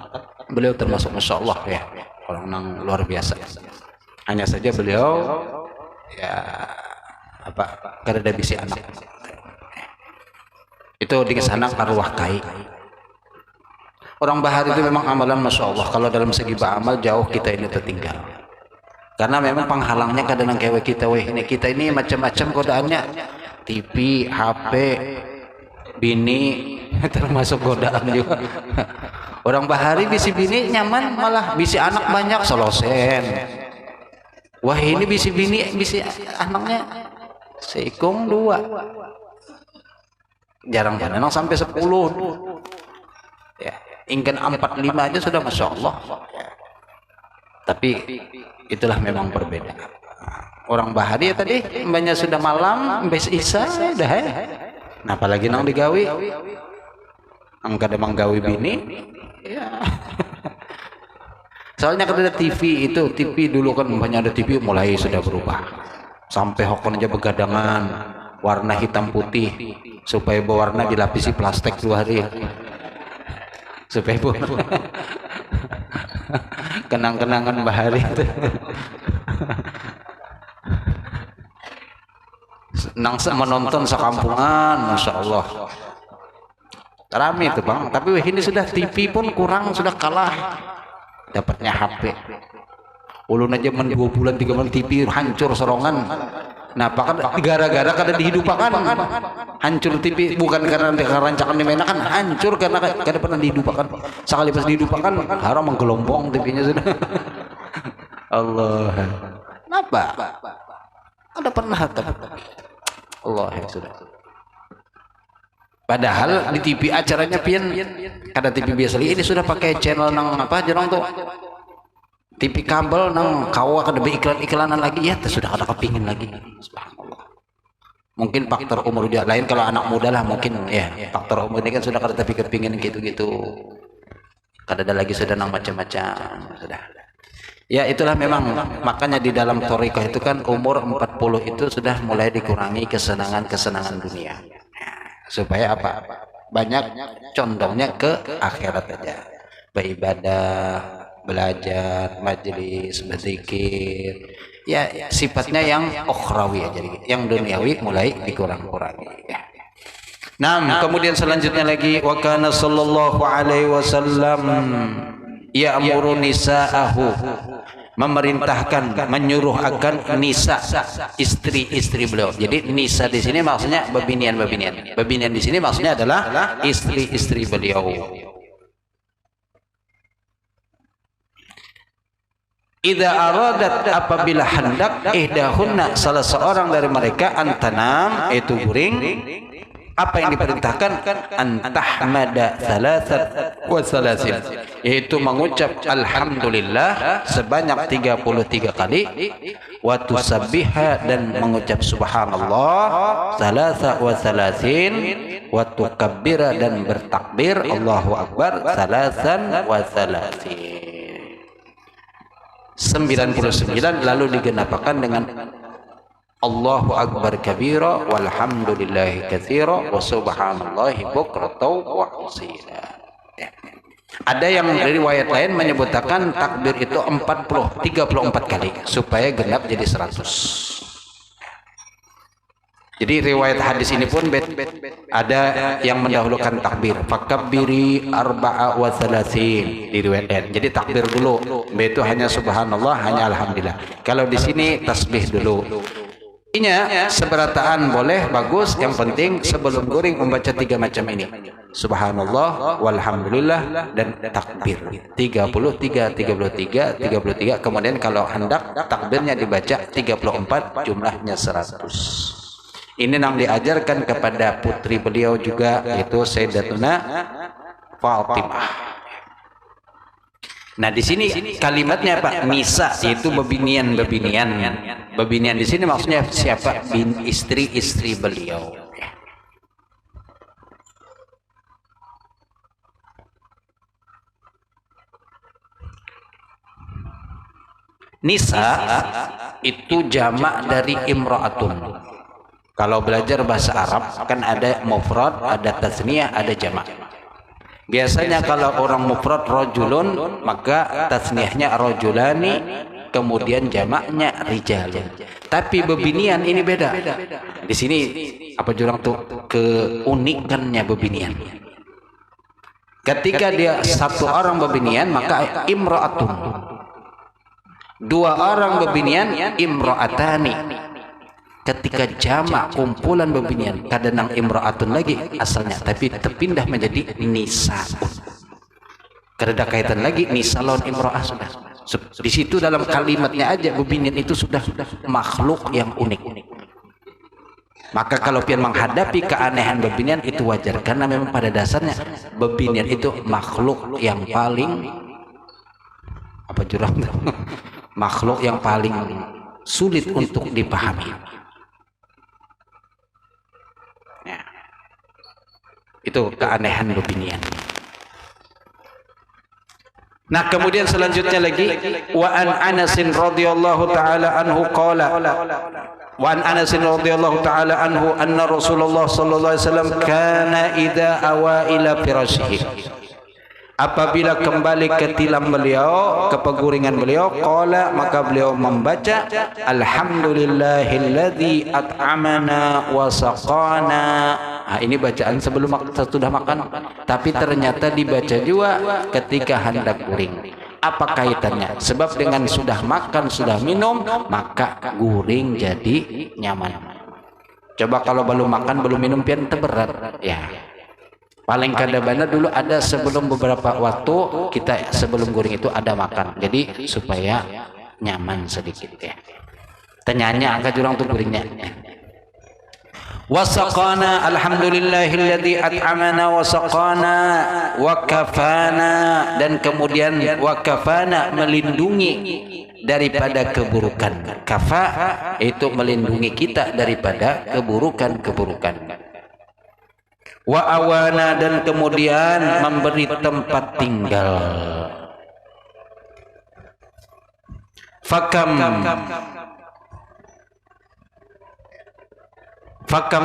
beliau termasuk masyaallah ya, orang yang luar biasa. Hanya saja beliau ya kada bisi anak. Itu di sana arwah kai. Orang bahar itu memang amalan masyaallah. Kalau dalam segi beramal jauh kita ini tertinggal. Karena memang penghalangnya kadang kewe kita kita ini macam-macam godaannya, TV, HP, bini termasuk godaan juga. Orang bahari bisi bini nyaman malah bisi anak banyak solosen. Wah ini bisi bini bisi anaknya seikung 2. Jarang kadang sampai 10. Ya, ingin 4, 5 aja sudah masya Allah. Tapi itulah memang berbeda. Orang bahari ya tadi mbaknya sudah malam mbes isa dah ya. Nah apalagi nang digawi angka demang gawi bini ya. Soalnya kalau ada TV itu, TV dulu kan mbaknya ada TV mulai sudah berubah sampai hokon aja begadangan warna hitam putih supaya berwarna dilapisi plastik 2 hari supaya kenang-kenangan bahari itu. Nang menonton sekampungan, masya Allah, rame itu bang. Tapi ini sudah TV pun kurang, sudah kalah dapatnya HP. Ulun aja 2 bulan 3 bulan TV hancur serongan. Nah, gara-gara kada dihidupakan. Hancur TV bukan karena rancangan dimainkan, hancur karena kada pernah dihidupakan. Sekali pas dihidupakan haram menggelombong TV-nya sudah. Allah. Kenapa? Ada pernah Allah ya sudah. Padahal di TV acaranya pian kada TV biasa ini sudah pakai channel nang apa jarang tuh. TV kabel nang kawa kada iklan-iklanan lagi ya sudah kada kepingin lagi. Subhanallah. Mungkin faktor umur dia lain, kalau anak muda lah mungkin ya faktor umur ini kan sudah kada kepingin gitu-gitu. Kada ada lagi sudah nang macam-macam sudah. Ya itulah memang makanya di dalam thariqah itu kan umur 40 itu sudah mulai dikurangi kesenangan-kesenangan dunia. Supaya apa? Banyak condongnya ke akhirat aja. Beribadah, belajar, majelis, berzikir. Ya sifatnya yang ukhrawi aja, yang duniawi mulai dikurang-kurangi. Ya. Nah, kemudian selanjutnya lagi wa kana sallallahu alaihi wasallam ya'muru nisa'ahu, memerintahkan, menyuruh akan nisa, istri-istri beliau. Jadi nisa di sini maksudnya bebinian-bebinian. Bebinian di sini maksudnya adalah istri-istri beliau. Idza aradat, apabila hendak, ihdahunna, salah seorang dari mereka, antanam, itu guring, apa yang diperintahkan? Antahmada salasat wa salasin, yaitu mengucap alhamdulillah sebanyak 33 kali, wa tusabbiha, dan mengucap subhanallah salasa wa salasin, wa tukabbira, dan bertakbir Allahu akbar salasan wa salasin, 99, lalu digenapkan dengan Allahu akbar kabira walhamdulillahi katsira wa subhanallahi bukratan wa asila. Ada yang riwayat lain menyebutkan takbir itu 34 kali supaya genap jadi 100. Jadi riwayat hadis ini pun ada yang mendahulukan takbir, fakabbiri arba'a wa thalathin di riwayat lain. Jadi takbir dulu, itu hanya subhanallah, hanya alhamdulillah. Kalau di sini tasbih dulu. Intinya seberataan boleh, bagus, yang penting sebelum guring membaca 3 macam ini. Subhanallah, walhamdulillah, dan takbir. 33, kemudian kalau hendak takbirnya dibaca 34, jumlahnya 100. Ini yang diajarkan kepada putri beliau juga, yaitu Sayyidatuna Fatimah. Nah di sini kalimatnya apa? Nisa, yaitu bebinian. Bebinian di sini maksudnya siapa? Istri-istri beliau. Nisa itu jamak dari imra'atun. Kalau belajar bahasa Arab kan ada mufrad, ada tasniyah, ada jamak. Biasanya kalau orang mufrad rajulun, maka tasniyahnya rajulani, kemudian jamaknya rijalun. Tapi bebinian ini beda. Di sini apa jurang tuh keunikannya bebinian. Ketika dia satu orang bebinian maka imra'atun. 2 orang bebinian imra'atani. Ketika jamak kumpulan bebinian kadang imra'atun lagi asalnya, tapi terpindah menjadi nisaun. Karena ada kaitan lagi nisa lawan imra'ah sudah. Di situ dalam kalimatnya aja bebinian itu sudah makhluk yang unik. Maka kalau pian menghadapi keanehan bebinian itu wajar, karena memang pada dasarnya bebinian itu makhluk yang paling apa jurang makhluk yang paling sulit untuk dipahami. Itu keanehan bebinian. Nah kemudian selanjutnya lagi, wa an Anasin radhiyallahu taala anhu qala, wa an Anasin radhiyallahu taala anhu anna Rasulullah sallallahu alaihi wasallam kana idza awa ila firashihi, apabila kembali ke tilam beliau, ke peguringan beliau, qala, maka beliau membaca alhamdulillahilladzi at'amana wa saqana. Nah, ini bacaan sebelum sudah makan, tapi ternyata dibaca juga ketika hendak guring. Apa kaitannya? Sebab dengan sudah makan, sudah minum, maka guring jadi nyaman. Coba kalau belum makan, belum minum, pian terberat. Ya. Paling kadang-kadang dulu ada sebelum beberapa waktu kita sebelum guring itu ada makan, jadi supaya nyaman sedikit ya. Tanyanya angka jurang tuh guringnya. Wasaqana alhamdulillahilladzi at'amana wasaqana wa kafana, dan kemudian wa kafana melindungi daripada keburukan. Kafa itu melindungi kita daripada keburukan-keburukan. Wa awana, dan kemudian memberi tempat tinggal. fakam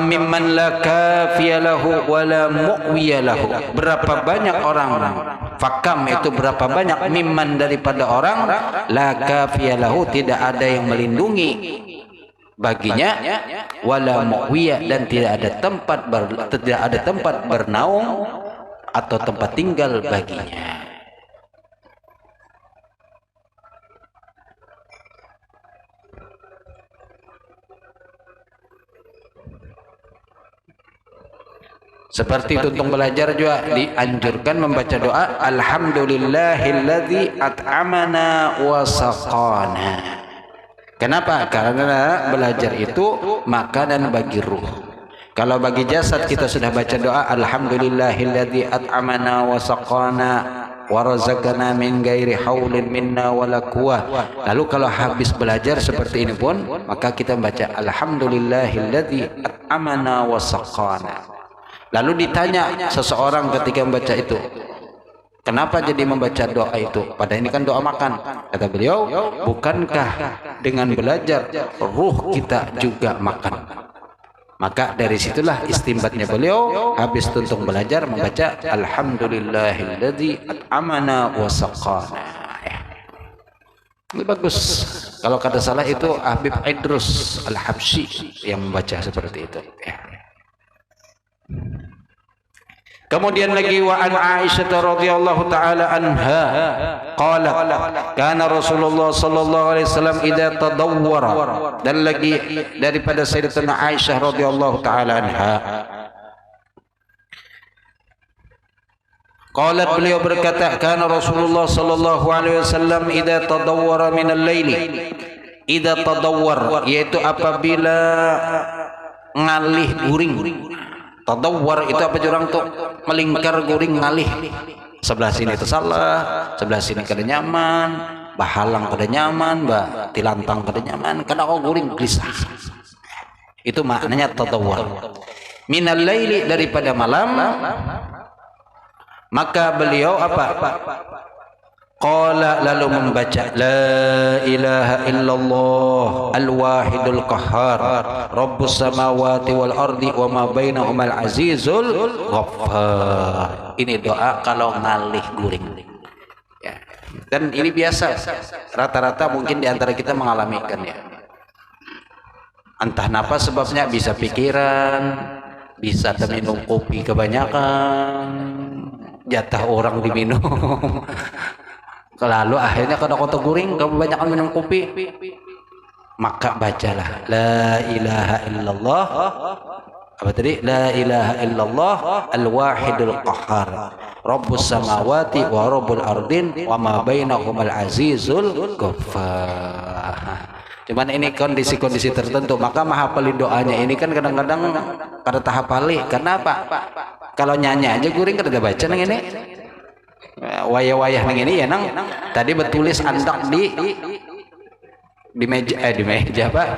mimman la kafiya lahu wa la mu'wiya lahu. Berapa banyak orang, fakam itu berapa banyak, mimman daripada orang, la kafiya lahu tidak ada yang melindungi baginya, wala mu'wiya dan tidak ada tempat bernaung atau tempat tinggal baginya. Seperti itu untuk belajar juga dianjurkan membaca doa alhamdulillahilladzi at'amana wa saqana. Kenapa? Karena belajar itu makanan bagi ruh. Kalau bagi jasad kita sudah baca doa alhamdulillahilladzi at'amana wa saqana wa razaqana min ghairi haulin minna wala quwwah. Lalu kalau habis belajar seperti ini pun maka kita membaca alhamdulillahilladzi at'amana wa saqana. Lalu ditanya seseorang ketika membaca itu, kenapa jadi membaca doa itu? Padahal ini kan doa makan. Kata beliau, bukankah dengan belajar ruh kita juga makan? Maka dari situlah istimbatnya beliau habis tuntung belajar membaca alhamdulillahilladzi at'amana wa saqana. Ini bagus. Kalau kata salah itu Habib Idrus Al-Habsyi yang membaca seperti itu. Kemudian lagi wa an Aisyah radhiyallahu taala anha qalat kana Rasulullah sallallahu alaihi wasallam idza tadawwara, dan lagi daripada Sayyidatuna Aisyah radhiyallahu taala anha qalat, beliau berkata kana Rasulullah sallallahu alaihi wasallam idza tadawwara min al-laili, idza tadawwar yaitu apabila ngalih guring. Tadawwar itu apa jurang tuh? Melingkar guring ngalih. Sebelah sini itu salah, sebelah sini kada nyaman, bahalang kada nyaman, tilantang kada nyaman, kada kau guring gelisah. Itu maknanya tadawwar. Minal laili daripada malam. Maka beliau apa? Qala lalu membaca la ilaha illallah al-wahidul qahhar rabbus samawati wal ardi wa ma bainahuma al-azizul ghaffar. Ini doa kalau ngalih guring ya. Dan ini biasa rata-rata mungkin diantara kita mengalamikan ya. Entah napa sebabnya, bisa pikiran, bisa minum kopi kebanyakan, jatah orang diminum. Lalu akhirnya kada kota guring, kebanyakan minum kopi, maka bacalah la ilaha illallah, apa tadi? La ilaha illallah al-wahidul qahhar rabbus samawati wa rabbul ardin wa ma bainahuma al-azizul ghaffar. Cuman ini kondisi-kondisi tertentu, maka menghafali doanya ini kan kadang-kadang kada tahap hafali. Kenapa? Kalau nyanyi aja guring kada baca nang ini. Wayah-wayah nang ini ya nang tadi betulis andak di meja Pak,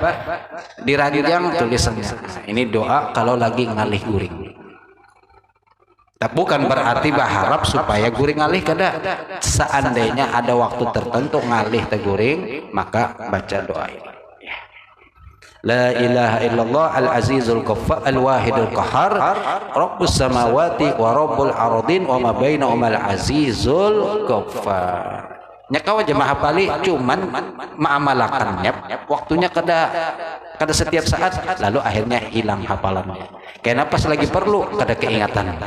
di ranjang tulisannya. Ini doa kalau lagi ngalih guring. Tapi bukan berarti berharap supaya guring ngalih kada. Seandainya ada waktu tertentu ngalih te guring, maka baca doa ini. La ilaha illallah al-azizul ghaffar al-wahidul qahhar rabbus samawati wa rabbul ardin wa ma bainahuma al-azizul ghaffar. Nyakau aja mahapali, cuman mengamalkannya waktunya kada setiap saat, lalu akhirnya hilang hafalannya. Karena pas lagi perlu kada keingatan.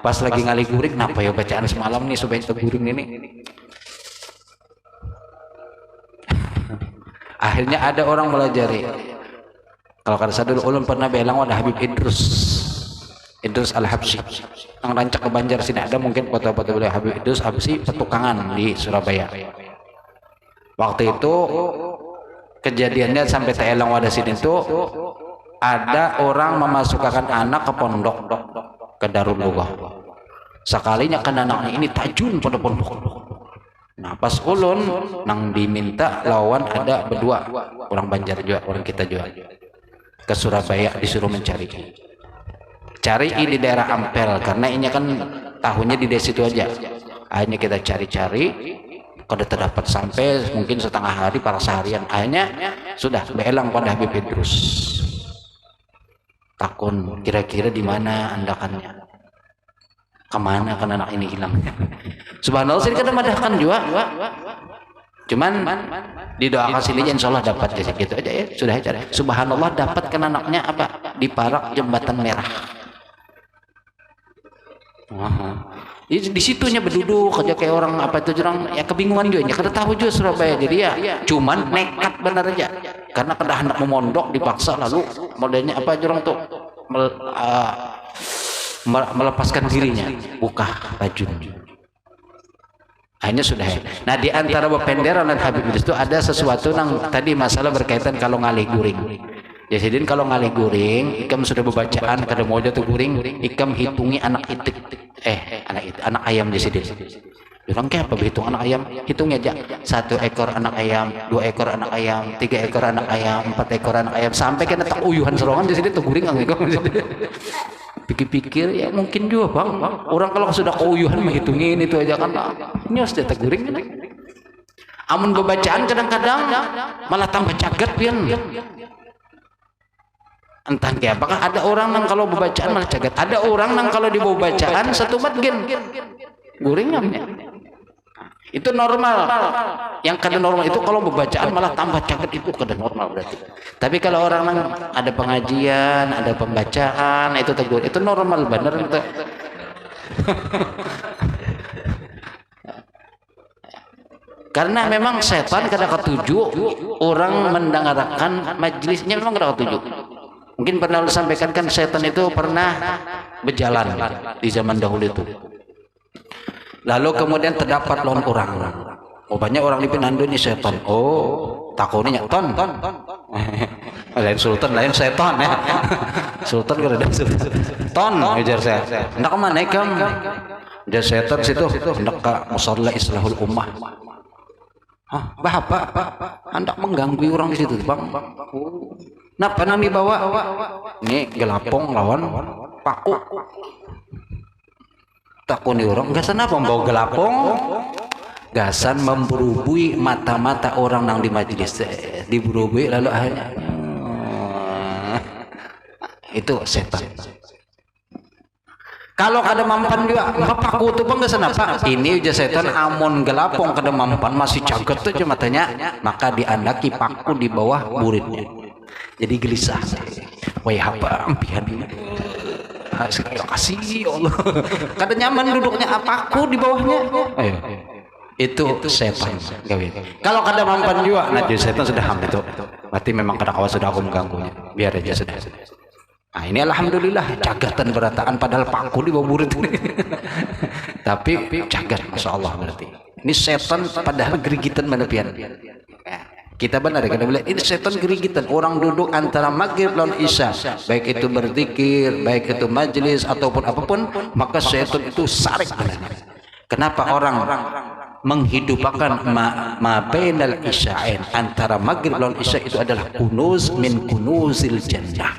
Pas lagi ngali guring, napa ya bacaan semalam nih supaya guring ini. Akhirnya ada orang melajari. Kalau kata Sadul Ulum pernah bilang ada Habib Idrus Al-Habsyi yang rancak ke Banjar sini, ada mungkin foto-foto beliau. Habib Idrus Al-Habsyi petukangan di Surabaya. Waktu itu kejadiannya sampai teelang wadah sini itu ada orang memasukkan anak ke pondok ke Darul Lughah. Sekalinya kan anaknya ini tajun pada pondok. Nah pas ulun nang diminta lawan ada berdua orang Banjar juga, orang kita juga ke Surabaya, disuruh mencari di daerah Ampel, karena ini kan tahunnya di desa itu aja. Akhirnya kita cari-cari Kada terdapat sampai mungkin setengah hari para seharian. Akhirnya sudah beelang pada Habib Idrus. Takun kira-kira di mana andakannya? Kemana kan anak ini hilang? Subhanallah, saya kadang madahkan juga. Cuman didoakan sini insya Allah dapat ya, gitu aja ya, sudah aja. Subhanallah, dapat kan anaknya apa? Di Parak Jembatan Merah. Di situnya berduduk aja kayak orang apa itu orang ya kebingungan juga, ya kada tahu juga Surabaya. Jadi ya cuman nekat benar aja. Karena kada hendak memondok dipaksa, lalu modelnya apa orang tuh melepaskan dirinya, buka baju. Akhirnya sudah. Nah, di antara bependeran dan Habib Idrus itu ada sesuatu yang tadi masalah berkaitan kalau ngalih guring. Jadi kalau ngalih guring, ikam sudah bebacaan kada mau jatuh guring, ikam hitungi anak itik, anak ayam di sini. Orang kayak apa berhitung anak ayam? Hitung aja. 1 ekor anak ayam, 2 ekor anak ayam, 3 ekor anak ayam, 4 ekor anak ayam, sampai kena tak uyuhan serongan di sini tuh guring ang ikam. Pikir-pikir ya mungkin juga bang. Orang kalau sudah keuyuhan menghitungin itu aja kan nyos dia teguring. Amun bacaan kadang-kadang malah tambah cagat pian. Entah kayak apakah ada orang yang kalau bacaan malah cagat. Ada orang yang kalau dibawa bacaan satu mat gen guringnya. Itu normal. Yang kada normal itu kalau bacaan malah tambah cagat, itu kada normal berarti. Tapi kalau orang yang ada pengajian, ada pembacaan, itu tegur, itu normal benar itu. Karena memang setan kada ketuju orang mendengarkan majelisnya, memang kada ketuju. Mungkin pernah disampaikan kan setan itu pernah berjalan di zaman dahulu itu. Lalu kemudian terdapat lawan orang. Oh, banyak orang di Pinando ini setan. Oh, takutnya ton. Lain sultan, lain setan ya. Sultan kada ada sultan. Ton, ujar saya. Hendak kemana ikam? Ujar setan situ. Hendak ke musalla Islahul Ummah. Hah, apa? Hendak mengganggu orang di situ, bang. Napa nang dibawa? Ini gelapong lawan paku. Takuni orang gasan apa membawa gelapong, gasan memberubui mata-mata orang yang di majelis, diberubui lalu akhirnya itu setan. Kalau kada mampan juga paku itu bang gasan apa? Ini udah setan amon gelapong kada mampan masih caget tuh matanya, maka diandaki paku di bawah buritnya. Jadi gelisah. Wah apa ampihan ini? Terima kasih ya Allah. Kada nyaman duduknya apaku di bawahnya. Ayo. Itu setan gawin. Kalau kada mampan juga, nah jadi setan sudah ham itu. Berarti memang kada kawas sudah aku mengganggunya. Biar aja sudah. Nah ini alhamdulillah cagatan berataan padahal paku di bawah burit. Tapi cagat, masya Allah berarti. Ini setan padahal gerigitan menepian. Kita benar ya, kada boleh ini setan gerigitan. Orang duduk antara maghrib lawan isya, baik itu berzikir, baik itu majelis ataupun apapun, maka setan itu sarik benar. Kenapa orang menghidupkan ma bainal isya'in, antara maghrib lawan isya itu adalah kunuz min kunuzil jannah.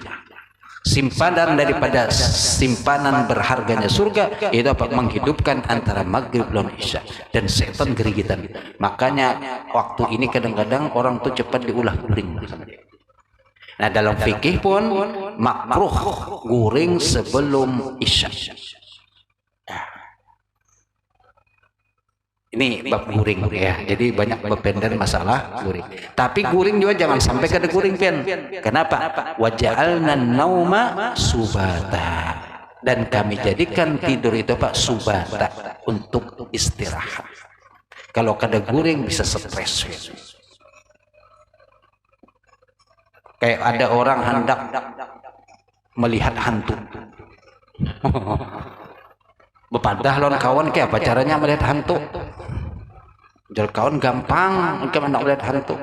Simpanan daripada simpanan berharganya surga, itu apa? Menghidupkan antara maghrib lawan isya. Dan setan gerigitan. Makanya waktu ini kadang-kadang orang tuh cepat diulah guring. Nah dalam fikih pun makruh guring sebelum isya. Ini bab guring ya. Jadi banyak bepender masalah guring. Tapi guring juga jangan sampai kada guring pian. Kenapa? Waja'alna nauma subata. Dan kami jadikan tidur itu Pak subata, untuk istirahat. Kalau kada guring bisa stres. Kayak ada orang hendak melihat hantu. Bepadah lawan kawan kayak apa caranya melihat hantu? Jual kawan gampang, kamu hendak melihat hantu.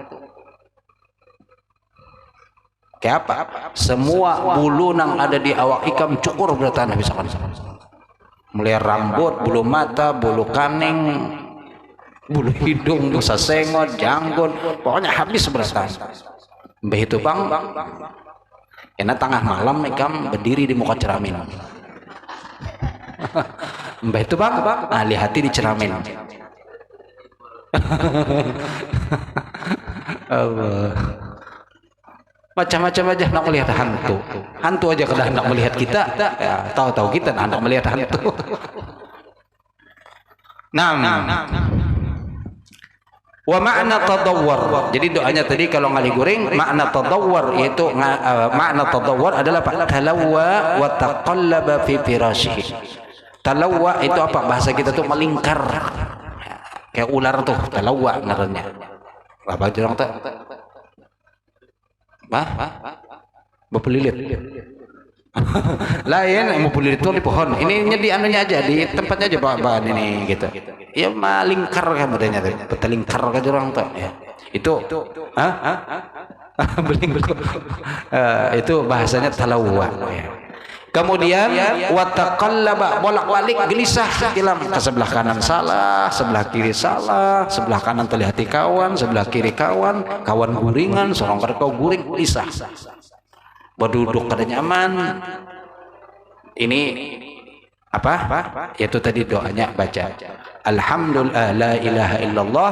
Kayak apa? Semua bulu yang ada di awak ikam cukur bertanah bisa kan? Mulai rambut, bulu mata, bulu kaning, bulu hidung, busa sengot, janggut, pokoknya habis bertanah. Begitu bang, karena tengah malam ikam berdiri di muka cermin. Mbah itu bang, ahli hati di cermin. Allah. Macam-macam aja nak melihat hantu. Hantu aja kedah nak melihat kita, ya, tahu-tahu kita nak melihat hantu. Wa makna tadawwar. Jadi doanya tadi kalau ngali guring, makna tadawwar yaitu makna tadawwar adalah talawwa wa taqallaba fi firashihi. Talawwa itu apa? Bahasa kita tuh melingkar. Kayak ular tuh, talawwa ngarannya. Apa jorang teh? Bepelilit. Lain mau pelilit itu di pohon. Ini di anunya aja, di tempatnya aja bahan ini gitu. Ya malingkar kan badannya tadi. Petelingkar kan jorang tuh ya. Itu belingkar. Itu bahasanya talawwa ya. Kemudian wataqallaba bolak-balik gelisah dalam ke sebelah kanan salah, sebelah kiri salah, sebelah kanan terlihati kawan, sebelah kiri kawan, kawan guringan, sorong kau guring gelisah. Berduduk kada nyaman. Ini apa? Yaitu tadi doanya baca Alhamdulillah la ilaha illallah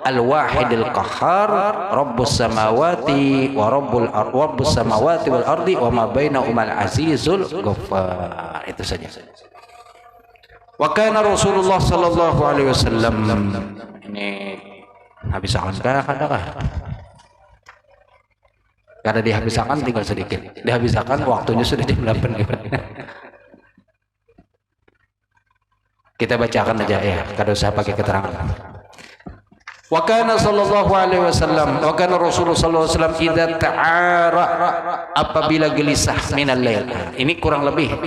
al-wahidil qahhar rabbus samawati wa rabbus samawati wal ardi wa ma bainahumal azizul ghaffar. Itu saja. Wa kana Rasulullah sallallahu alaihi wasallam, ini habis akan kadakah? Kada dihabiskan tinggal sedikit. Dihabiskan waktunya sudah jam 8. Kita bacakan aja ya, kada usah pakai keterangan. Wa kana sallallahu alaihi wasallam, wa kana Rasulullah sallallahu alaihi wasallam idza ta'ara, apabila gelisah minal lail. Ini kurang lebih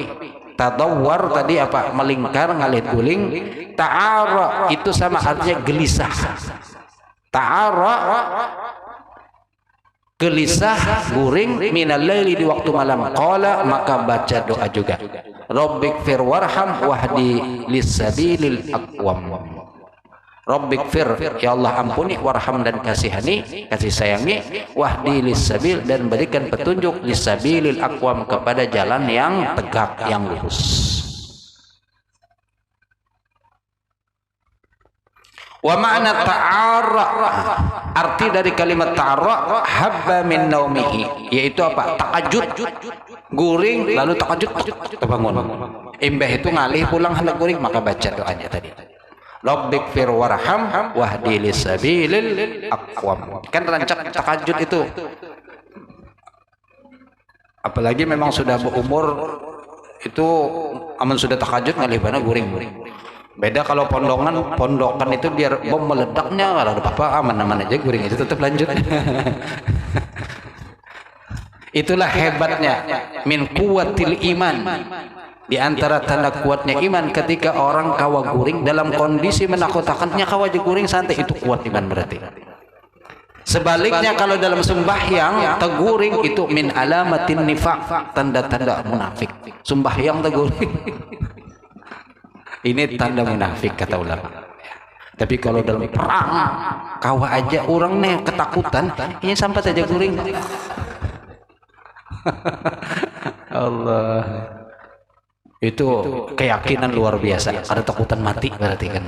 tadawwar tadi apa? Melingkar, ngalit guling. Ta'ara itu sama artinya gelisah. Ta'ara gelisah guring minal laili di waktu malam. Qala, maka baca doa juga. Rabbikfir warham wahdi lissabilil aqwam. Rabbikfir, ya Allah ampuni, warham dan kasihani, kasih sayangi, wahdi lissabil dan berikan petunjuk lissabilil aqwam kepada jalan yang tegak, yang lurus. Wa ma'na ta'arra, arti dari kalimat ta'arra habba min naumihi, yaitu apa? Takajud, guring lalu takajud terbangun. Imbah itu ngalih pulang hendak guring, maka baca doanya tadi. Rabbikfir warham wahdi lisabilil aqwam. Kan rancak takajud itu. Apalagi memang sudah berumur itu aman sudah takajud ngalih bana guring. Beda kalau pondokan itu biar bom meledaknya, kalau ada apa aman-aman aja guring itu tetap lanjut. Itulah hebatnya min kuwatil iman. Di antara tanda kuatnya iman ketika orang kawa guring dalam kondisi menakut-nakutnya kawa aja guring santai, itu kuat iman berarti. Sebaliknya kalau dalam sembahyang teguring itu min alamatin nifaq, tanda-tanda munafik. Sembahyang teguring ini tanda munafik kata ulama. Tapi kalau dalam perang kawa aja orang nih ketakutan, ini sampai saja guring. Allah, itu keyakinan luar biasa. Ada takutan mati berarti kan.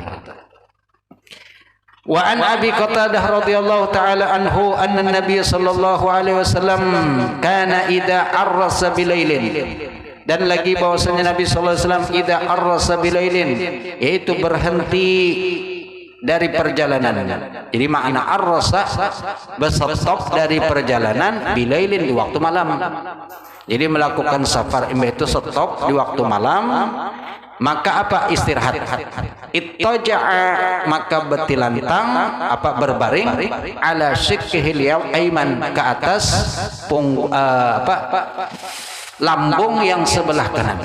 Wa an Abi Qatadah radhiyallahu taala anhu anna Nabiy sallallahu alaihi wasallam kana idza arrasa bilailin. Dan lagi bahwasanya Nabi sallallahu alaihi wasallam idza arrasa bilailin, yaitu berhenti dari perjalanan. Jadi makna arrasa berstop dari perjalanan, bilailin di waktu malam. Jadi melakukan safar itu stop di waktu malam, maka apa? Istirahat. Ittaja'a, maka bertilantang apa? Berbaring ala shiqqihil aiman, ke atas lambung yang sebelah kanan.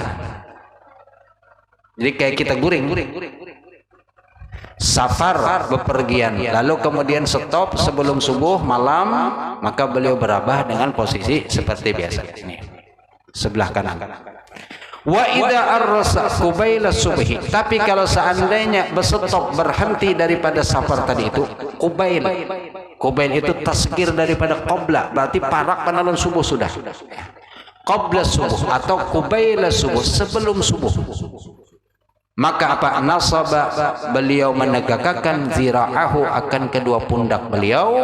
Jadi kayak kita guring. Safar bepergian, lalu kemudian stop sebelum subuh malam, maka beliau berabah dengan posisi seperti biasa ini, sebelah kanan. Wa idza arrasa qubaila subhi, tapi kalau seandainya berstop berhenti daripada safar tadi itu, qubail itu tasgir daripada qabla, berarti parak penalun subuh sudah. Qabla subuh atau qubaila subuh, sebelum subuh. Maka apa? Nasaba, beliau menegakkan zira'ahu akan kedua pundak beliau,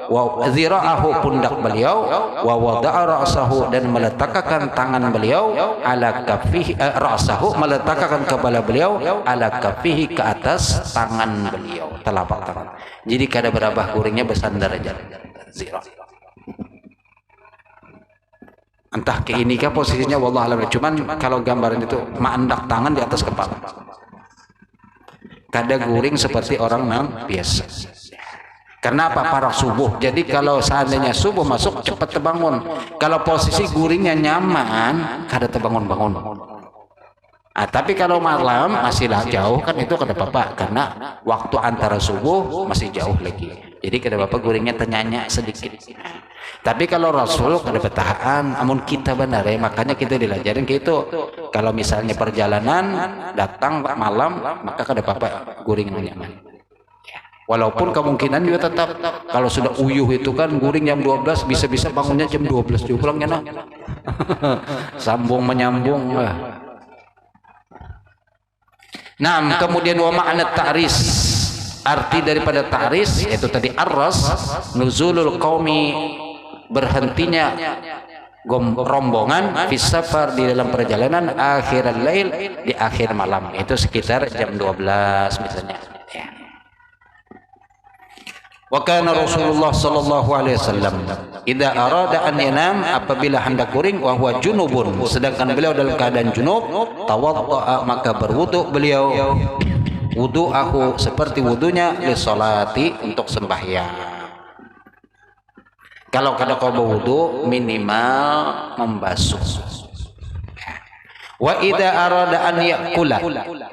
wa zira'ahu pundak beliau, wa wada'a ra'sahu dan meletakkan tangan beliau ala kaffihi, ra'sahu meletakkan kepala beliau ala kaffihi ke atas tangan beliau, telapak tangan. Jadi kada berabah kuringnya bersandar aja. Zira'. Entah ke ini kah posisinya wallah alam. Cuman kalau gambaran itu mandak tangan di atas kepala. Kada guring seperti orang yang biasa. Karena apa? Para subuh. Jadi kalau seandainya subuh masuk cepat terbangun. Kalau posisi guringnya nyaman, kada terbangun-bangun. Nah, tapi kalau malam masihlah jauh kan itu kada apa-apa karena waktu antara subuh masih jauh lagi. Jadi kada apa-apa guringnya ternyanya sedikit. Tapi kalau Rasul kada bertahan, amun kita benar ya, makanya kita dilajarin kayak itu. Kalau misalnya perjalanan datang malam, maka kada apa-apa guring nyaman. Walaupun kemungkinan juga tetap kalau sudah uyuh itu kan guring jam 12 bisa-bisa bangunnya jam 12 juga pulangnya nah. Sambung menyambung. Nah, kemudian wa ma'na ta'ris, arti daripada ta'ris yaitu tadi arras, nuzulul qaumi, berhentinya rombongan fi safar di dalam perjalanan akhir lail, di akhir malam, itu sekitar jam 12 misalnya ya. Wa kana Rasulullah sallallahu alaihi wasallam idza arada an yanam, apabila hendak guring, wa huwa junubun, sedangkan beliau dalam keadaan junub, tawaddaa, maka berwudu beliau, wudu aku seperti wudunya li salati, untuk sembahyang. Kalau kada kau berwudu minimal membasuh. Wa idza arada an yakula,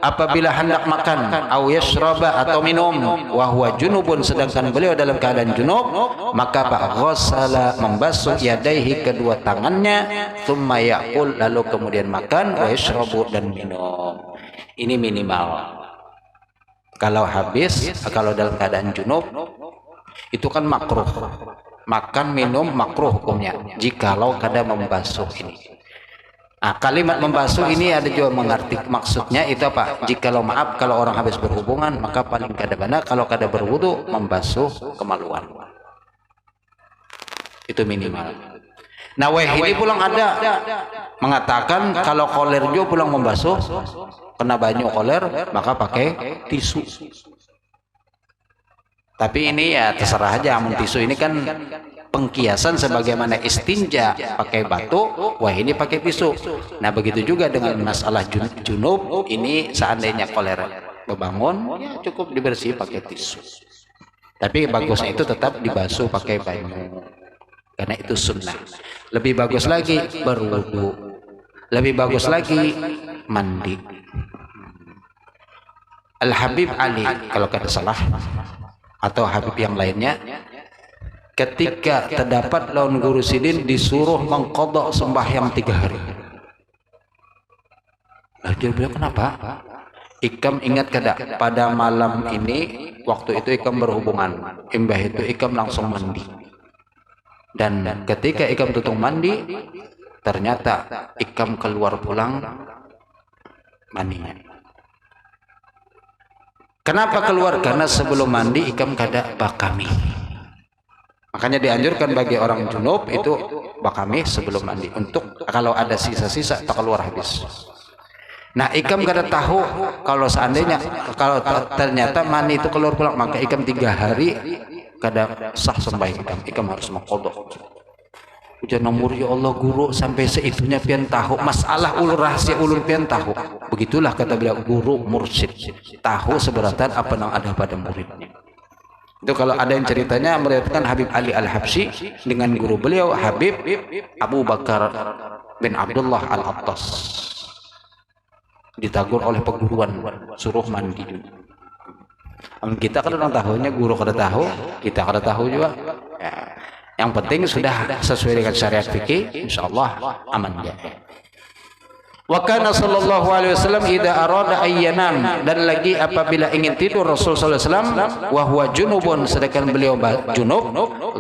apabila hendak makan, au yashraba, atau minum, wa huwa junubun, sedangkan beliau dalam keadaan junub, maka pak ghassala, membasuh yadaihi, kedua tangannya, thumma yakul, lalu kemudian makan, wa yashrabu, dan minum. Ini minimal. Kalau habis, kalau dalam keadaan junub itu kan makruh. Makan minum makruh hukumnya jikalau kada membasuh ini. Nah, kalimat membasuh ini ada juga mengerti maksudnya itu apa? Jikalau maaf kalau orang habis berhubungan, maka paling kada benar kalau kada berwudu membasuh kemaluan. Itu minimal. Nah, ini pulang ada mengatakan kalau koler juga pulang membasuh, kena banyu koler, maka pakai tisu. Tapi ini ya terserah aja, amun tisu ini kan pengkiasan sebagaimana istinja pakai batu, wah ini pakai tisu. Nah begitu juga dengan masalah junub, ini seandainya kolera berbangun, ya cukup dibersih pakai tisu. Tapi bagusnya itu tetap dibasuh pakai banyu, karena itu sunnah. Lebih bagus lagi berwudu, lebih bagus lagi mandi. Al Habib Ali kalau kata salah, atau Habib yang lainnya, ketika terdapat lawan guru sidin disuruh mengqadha sembahyang 3 hari. Nah, dia bilang kenapa? Ikam ingat kada pada malam ini waktu itu Ikam berhubungan, imbah itu Ikam langsung mandi. Dan ketika Ikam tutup mandi, ternyata Ikam keluar pulang mandinya. Kenapa keluar? Karena sebelum mandi Ikam kada bakami. Makanya dianjurkan bagi orang junub itu bakami sebelum mandi, untuk kalau ada sisa-sisa tak keluar habis. Nah, Ikam kada tahu kalau seandainya kalau ternyata mandi itu keluar pulang, maka Ikam 3 hari kada sah sembahyang. Ikam harus mengqadha. Ujar nomor ya Allah guru sampai seitunya pian tahu masalah ulur rahasia ulur pian tahu. Begitulah kata beliau, guru mursyid tahu seberatan apa yang ada pada muridnya. Itu kalau ada yang ceritanya meriwayatkan Habib Ali Al-Habsyi dengan guru beliau Habib Abu Bakar bin Abdullah Al-Attas, ditagur oleh perguruan suruh mandi juga. Kita kan orang tahunya, guru kada tahu, kita kada tahu juga ya. Yang penting sudah sesuai dengan syariat fikih, insyaallah aman ya. Wa kana sallallahu alaihi wasallam idza arada ayyanam, dan lagi apabila ingin tidur Rasul sallallahu alaihi wasallam wa huwa junubun, sedangkan beliau junub,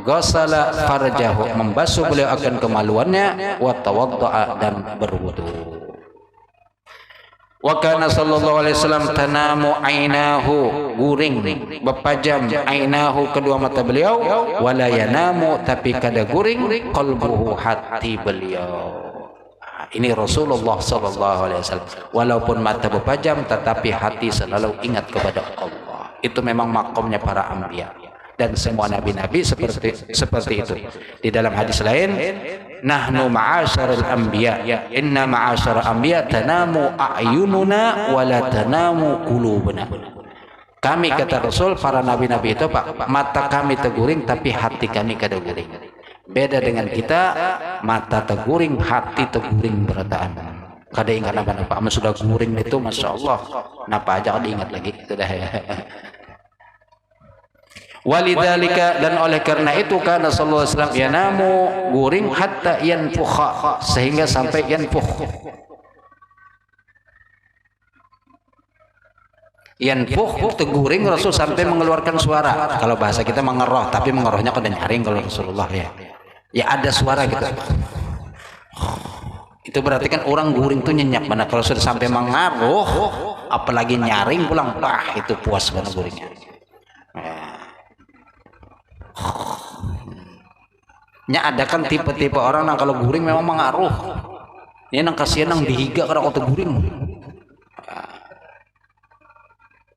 ghassala farjahu, membasuh beliau akan kemaluannya, wa tawaddaa, dan berwudu. Wa kana sallallahu alaihi wasallam tanamu ainahu, guring bepajam ainahu kedua mata beliau, wala yanamu tapi kada guring qalbuhu hati beliau. Ini Rasulullah sallallahu alaihi wasallam, walaupun mata bepajam tetapi hati selalu ingat kepada Allah. Itu memang makomnya para anbiya dan semua nabi-nabi seperti itu. Di dalam hadis lain, nahnu ma'asyarul anbiya, inna ma'asyarul anbiya tanamu a'yununa wa la tanamu qulubuna. Kami, kata Rasul, para nabi-nabi itu Pak, mata kami teguring tapi hati kami kada guring. Beda dengan kita, mata teguring, hati teguring berataan. Kada ingat apa-apa, sudah guring itu Masya Allah, napa aja kada ingat lagi, sudah ya. Walidzalika, dan oleh karena itu karena sallallahu alaihi wasallam yanamu, guring hatta yanfukha, sehingga sampai yanfukh. Yanfukh itu guring Rasul sampai mengeluarkan suara. Kalau bahasa kita mengeroh, tapi mengerohnya kada nyaring kalau Rasulullah ya. Ya ada suara gitu. Itu berarti kan orang guring tuh nyenyak mana. Kalau sudah sampai mengaruh, apalagi nyaring pulang, wah itu puas banget guringnya. Ada kan tipe-tipe orang yang kalau guring memang mengaruh. Ini nang kasihan nang dihiga karena kota guring.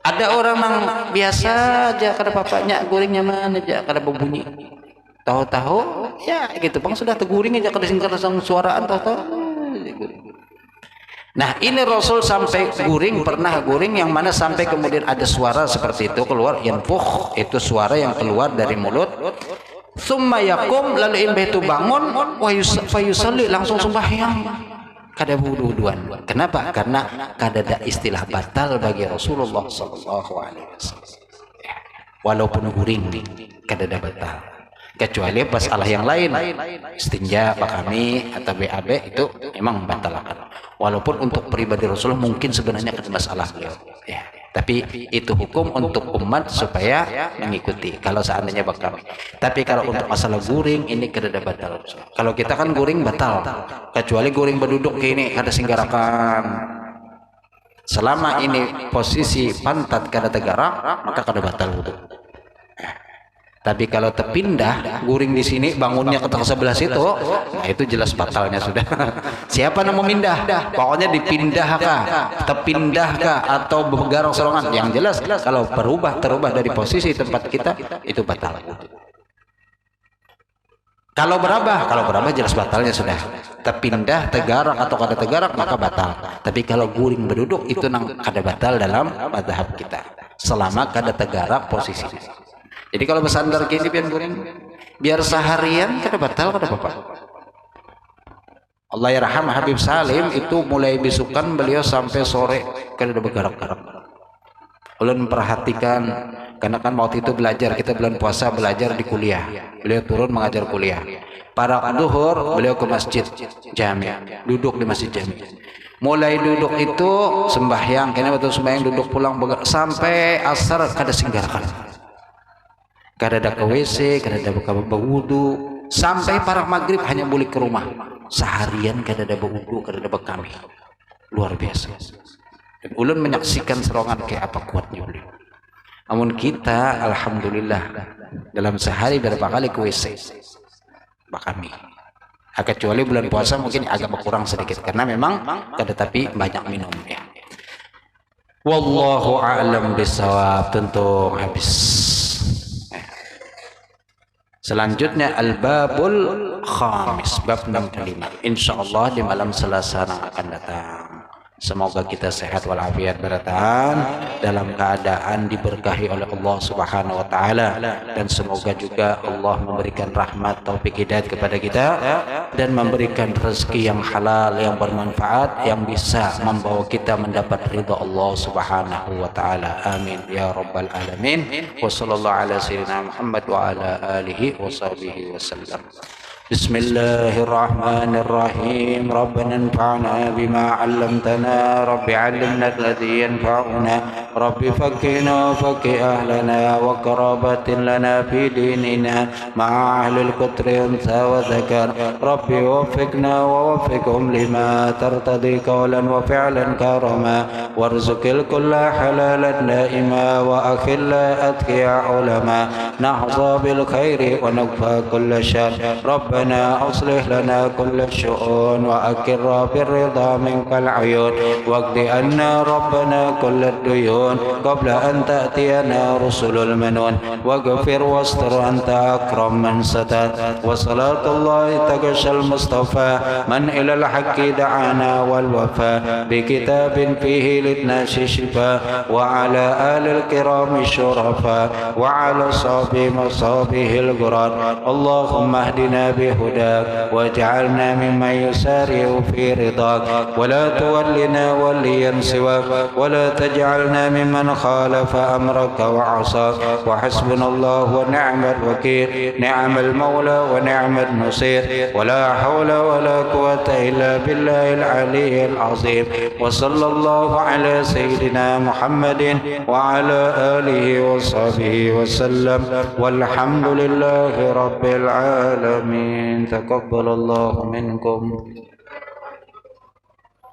Ada orang yang biasa aja kada bapaknya guringnya mana aja kada berbunyi. Tahu-tahu ya gitu bang sudah teguring aja kada singkat sang suaraan tahu-tahu. Nah ini Rasul sampai guring, pernah guring yang mana sampai kemudian ada suara seperti itu keluar, yanfukh itu suara yang keluar dari mulut. Summa yakum, lalu imbe itu bangun, wa yusalli, langsung sembahyang. Kada wudu-wuduan. Kenapa? Karena kada ada istilah batal bagi Rasulullah sallallahu alaihi wasallam. Walaupun guring kada ada batal. Kecuali masalah yang lain, istinja, bakami atau BAB itu memang membatalkan. Walaupun untuk pribadi Rasulullah mungkin sebenarnya ada masalah beliau. Ya. Tapi itu hukum untuk umat supaya mengikuti. Kalau seandainya bakami. Tapi kalau untuk masalah guring ini kada ada batal. Kalau kita kan guring batal. Kecuali guring berduduk ini kada singgarakan. Selama ini posisi pantat kada tegarak maka kada batal wudu. Tapi kalau terpindah guring di sini bangunnya ke sebelah situ, nah itu jelas batalnya sudah. Siapa yang mau pindah? Pokoknya dipindahkah, terpindahkah atau bergarang serongan? Yang jelas kalau terubah dari posisi tempat kita itu batal. Kalau berubah jelas batalnya sudah. Terpindah, tegarak atau kada tegarak maka batal. Tapi kalau guring berduduk itu nang kada batal dalam mazhab kita. Selama kada tegarak posisinya. Jadi kalau bersandar gini biar seharian kada batal kada apa-apa. Allah yarham Habib Salim itu mulai besukan beliau sampai sore kada bergerak-gerak. Ulun memperhatikan karena kan waktu itu belajar, kita bulan puasa belajar di kuliah. Beliau turun mengajar kuliah. Para zuhur beliau ke masjid jami, duduk di masjid jami. Mulai duduk itu sembahyang, kena betul sembahyang duduk pulang sampai asar kada singgarakan. Kada ada ke WC, kada ada berwudu, sampai para maghrib hanya boleh ke rumah. Seharian kada ada berwudu, kada ada bekami. Luar biasa. Dan ulun menyaksikan serongan kayak apa kuatnya beliau. Namun kita alhamdulillah dalam sehari berapa kali ke WC bekami. Kecuali bulan puasa mungkin agak berkurang sedikit karena memang kada tapi banyak minum ya. Wallahu a'lam bishawab. Tentu habis. Selanjutnya al-babul khamis, bab 65. Insyaallah di malam Selasa yang akan datang. Semoga kita sehat walafiat bertahan dalam keadaan diberkahi oleh Allah Subhanahu wa taala, dan semoga juga Allah memberikan rahmat taufik hidayat kepada kita dan memberikan rezeki yang halal yang bermanfaat yang bisa membawa kita mendapat ridha Allah Subhanahu wa taala. Amin ya rabbal alamin. Wa sallallahu ala sayyidina Muhammad wa ala alihi wa sahbihi wasallam. بسم الله الرحمن الرحيم ربنا انفعنا بما علمتنا رب علمنا الذي ينفعنا رب فكنا وفك أهلنا وقرابة لنا في ديننا مع أهل الكتر أنثى وذكر رب وفقنا ووفقهم لما ترتضي قولا وفعلا كرما وارزق الكل حلالا دائما وأخل أتقيا علما نحظى بالخير ونكفى كل شر ربنا أصلح لنا كل الشؤون وأكر بالرضا منك العيون واقض عنا ربنا كل الديون قبل أن تأتينا رسل المنون واغفر واستر أنت أكرم من ستر وصلاة الله تغشى المصطفى من إلى الحق دعانا والوفاء بكتاب فيه للناس شفاء وعلى آل الكرام الشرفاء وعلى صحب مصابه القرار اللهم اهدنا بهداك واجعلنا ممن يسارع في رضاك ولا تولنا وليا سواك ولا تجعلنا ممن خالف أمرك وعصاك وحسبنا الله ونعم الوكيل نعم المولى ونعم النصير ولا حول ولا قوة إلا بالله العلي العظيم وصلى الله على سيدنا محمد وعلى آله وصحبه وسلم والحمد لله رب العالمين تقبل الله منكم.